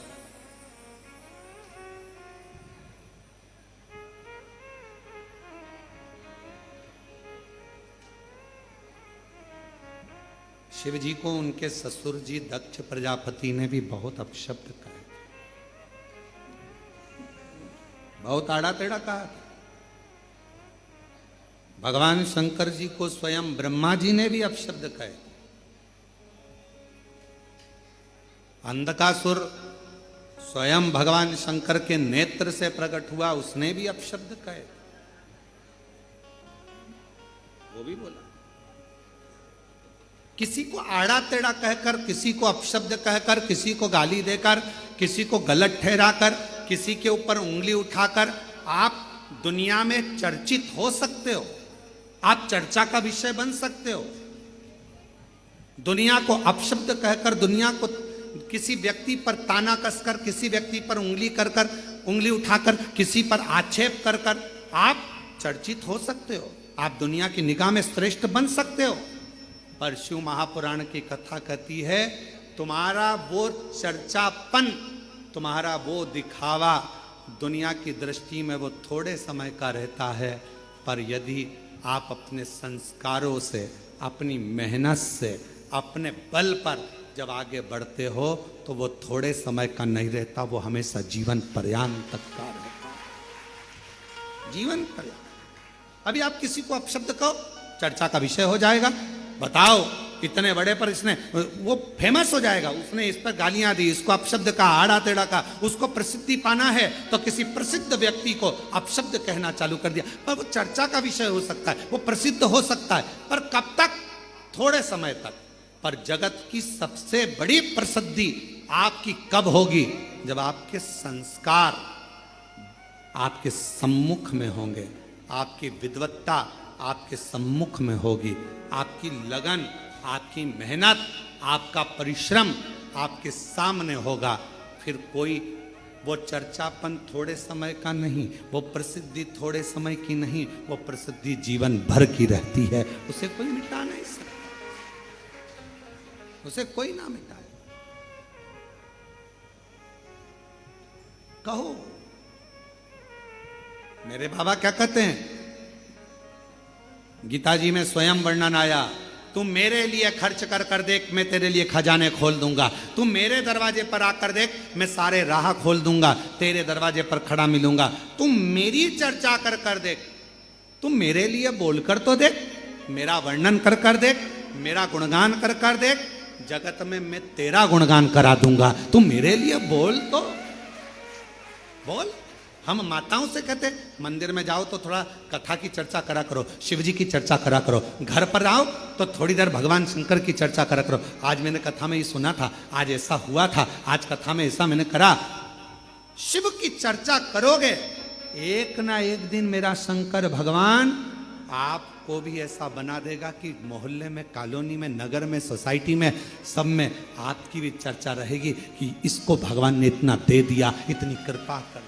शिव जी को उनके ससुर जी दक्ष प्रजापति ने भी बहुत अपशब्द कहा, बहुत आड़ा टेढ़ा कहा। भगवान शंकर जी को स्वयं ब्रह्मा जी ने भी अपशब्द कहे। अंधकासुर स्वयं भगवान शंकर के नेत्र से प्रकट हुआ, उसने भी अपशब्द कहे, वो भी बोला। किसी को आड़ा टेढ़ा कहकर, किसी को अपशब्द कहकर, किसी को गाली देकर, किसी को गलत ठहराकर, किसी के ऊपर उंगली उठाकर आप दुनिया में चर्चित हो सकते हो, आप चर्चा का विषय बन सकते हो। दुनिया को अपशब्द कहकर, दुनिया को किसी व्यक्ति पर ताना कसकर, किसी व्यक्ति पर उंगली उठाकर, किसी पर आक्षेप कर कर आप चर्चित हो सकते हो, आप दुनिया की निगाह में श्रेष्ठ बन सकते हो। पर शिव महापुराण की कथा कहती है तुम्हारा वो चर्चापन, तुम्हारा वो दिखावा दुनिया की दृष्टि में वो थोड़े समय का रहता है, पर यदि आप अपने संस्कारों से, अपनी मेहनत से, अपने बल पर जब आगे बढ़ते हो तो वो थोड़े समय का नहीं रहता, वो हमेशा जीवन पर्यंत तक का रहता है, जीवन पर्यंत। अभी आप किसी को अपशब्द कहो, चर्चा का विषय हो जाएगा। बताओ इतने बड़े पर इसने, वो फेमस हो जाएगा, उसने इस पर गालियां दी, इसको अपशब्द कहा, आड़ा टेढ़ा कहा, उसको प्रसिद्धि पाना है तो किसी प्रसिद्ध व्यक्ति को अपशब्द कहना चालू कर दिया। पर वो चर्चा का विषय हो सकता है, वो प्रसिद्ध हो सकता है, पर कब तक? थोड़े समय तक। पर जगत की सबसे बड़ी प्रसिद्धि आपकी कब होगी? जब आपके संस्कार आपके सम्मुख में होंगे, आपकी विद्वत्ता आपके सम्मुख में होगी, आपकी लगन, आपकी मेहनत, आपका परिश्रम आपके सामने होगा। फिर कोई वो चर्चापन थोड़े समय का नहीं, वो प्रसिद्धि थोड़े समय की नहीं, वो प्रसिद्धि जीवन भर की रहती है, उसे कोई मिटा नहीं सकता, उसे कोई ना मिटाए। कहो मेरे बाबा क्या कहते हैं, गीता जी में स्वयं वर्णन आया, तुम मेरे लिए खर्च कर कर देख, मैं तेरे लिए खजाने खोल दूंगा। तुम मेरे दरवाजे पर आकर देख, मैं सारे राह खोल दूंगा, तेरे दरवाजे पर खड़ा मिलूंगा। तुम मेरी चर्चा कर कर देख, तुम मेरे लिए बोलकर तो देख, मेरा वर्णन कर कर देख, मेरा गुणगान कर कर देख, जगत में मैं तेरा गुणगान करा दूंगा। तुम मेरे लिए बोल तो बोल। हम माताओं से कहते मंदिर में जाओ तो थोड़ा कथा की चर्चा करा करो, शिव जी की चर्चा करा करो, घर पर आओ तो थोड़ी देर भगवान शंकर की चर्चा करा करो। आज मैंने कथा में ये सुना था, आज ऐसा हुआ था, आज कथा में ऐसा मैंने करा। शिव की चर्चा करोगे, एक ना एक दिन मेरा शंकर भगवान आपको भी ऐसा बना देगा कि मोहल्ले में, कॉलोनी में, नगर में, सोसाइटी में, सब में आपकी भी चर्चा रहेगी कि इसको भगवान ने इतना दे दिया, इतनी कृपा कर,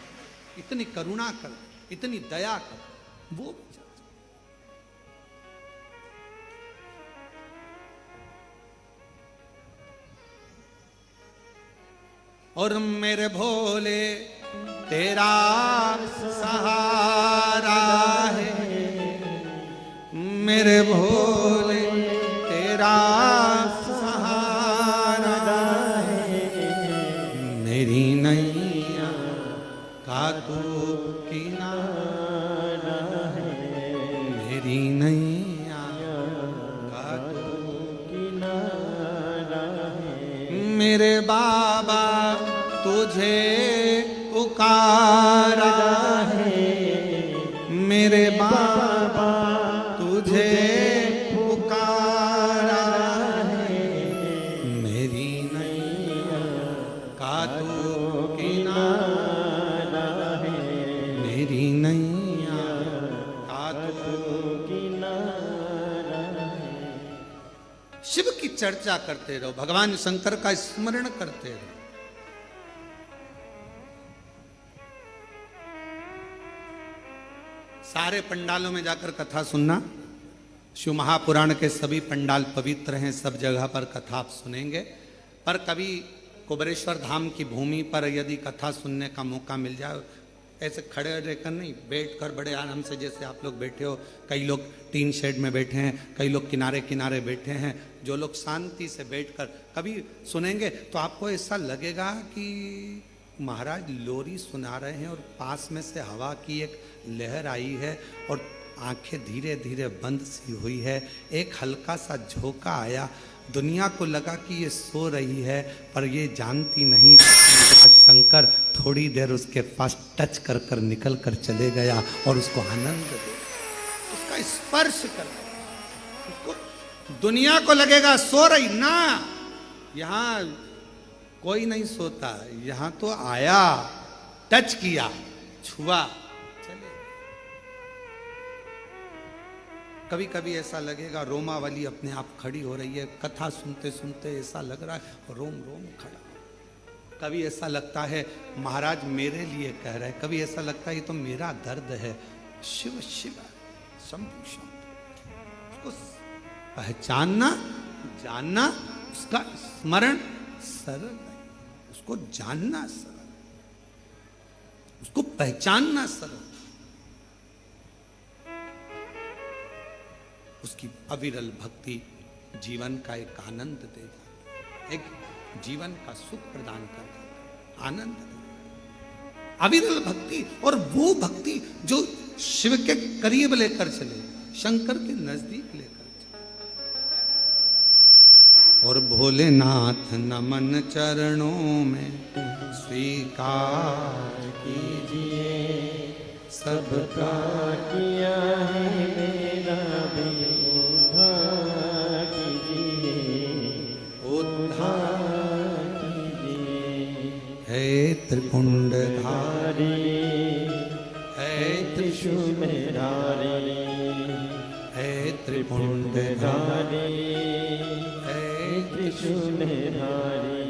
इतनी करुणा कर, इतनी दया कर। वो और मेरे भोले तेरा सहारा है, मेरे भोले तेरा सहारा है, मेरी नैया का तू किनारा है, मेरी नैया का तू किनारा है, मेरे बाबा तुझे पुकारा है, मेरे बाबा तुझे पुकारा है, मेरी नैया का तू किनारा है, मेरी नैया का तू किनारा है। शिव की चर्चा करते रहो, भगवान शंकर का स्मरण करते रहो। सारे पंडालों में जाकर कथा सुनना, शिव महापुराण के सभी पंडाल पवित्र हैं, सब जगह पर कथा आप सुनेंगे। पर कभी कुबेरेश्वर धाम की भूमि पर यदि कथा सुनने का मौका मिल जाए, ऐसे खड़े रहकर नहीं, बैठकर बड़े आराम से, जैसे आप लोग बैठे हो, कई लोग टीन शेड में बैठे हैं, कई लोग किनारे किनारे बैठे हैं, जो लोग शांति से बैठकर कभी सुनेंगे तो आपको ऐसा लगेगा कि महाराज लोरी सुना रहे हैं और पास में से हवा की एक लहर आई है और आंखें धीरे धीरे बंद सी हुई है, एक हल्का सा झोंका आया, दुनिया को लगा कि ये सो रही है, पर ये जानती नहीं शंकर थोड़ी देर उसके पास टच कर कर निकल कर चले गया और उसको आनंद दे, उसका स्पर्श कर, उसको दुनिया को लगेगा सो रही ना। यहाँ कोई नहीं सोता, यहाँ तो आया, टच किया, छुआ, चले। कभी कभी ऐसा लगेगा रोमावली अपने आप खड़ी हो रही है, कथा सुनते सुनते ऐसा लग रहा है रोम रोम खड़ा। कभी ऐसा लगता है महाराज मेरे लिए कह रहे हैं, कभी ऐसा लगता है ये तो मेरा दर्द है। शिव शिव शंभु शंभु, उसको पहचानना जानना, उसका स्मरण सरल नहीं, उसको जानना सरल, उसको पहचानना सरल। उसकी अविरल भक्ति जीवन का एक आनंद दे जाती, एक जीवन का सुख प्रदान कर देता, आनंद दे। अविरल भक्ति, और वो भक्ति जो शिव के करीब लेकर चले, शंकर के नजदीक लेकर चले। और भोलेनाथ नमन चरणों में स्वीकार कीजिए, सबका किया है मेरा भी उद्धार कीजिए, उद्धार कीजिए। हे त्रिपुंडधारी, हे त्रिशूलधारी, हे त्रिपुंडधारी, हे त्रिशूलधारी।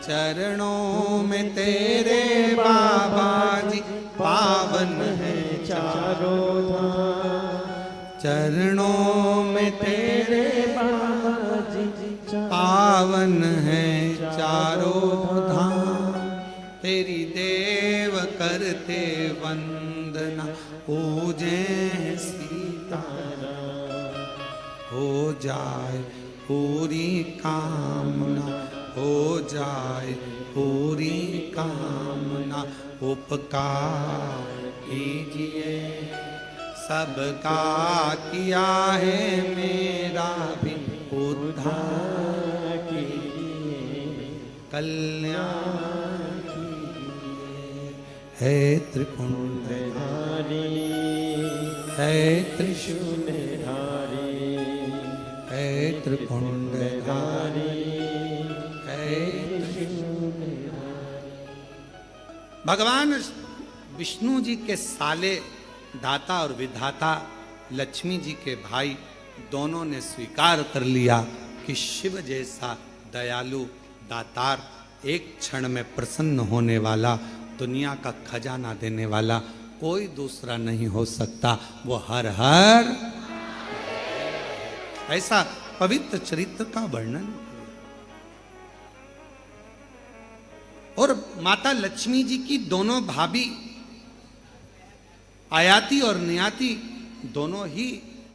चरणों में तेरे बाबा जी पावन है चारों धाम, चरणों में तेरे बाबा जी पावन है चारों धाम। तेरी देव करते वंदना, पूजे सीताराम। हो जाए पूरी कामना, हो जाए पूरी कामना, उपकार कीजिए, सबका किया है मेरा भी उद्धार कीजिए, कल्याण कीजिए। हे त्रिपुंडधारी, हे त्रिशूलधारी, हे त्रिपुंडधारी, हे भगवान विष्णु जी के साले, दाता और विधाता लक्ष्मी जी के भाई दोनों ने स्वीकार कर लिया कि शिव जैसा दयालु दातार, एक क्षण में प्रसन्न होने वाला, दुनिया का खजाना देने वाला कोई दूसरा नहीं हो सकता। वो हर हर ऐसा पवित्र चरित्र का वर्णन। और माता लक्ष्मी जी की दोनों भाभी आयाती और नियाती दोनों ही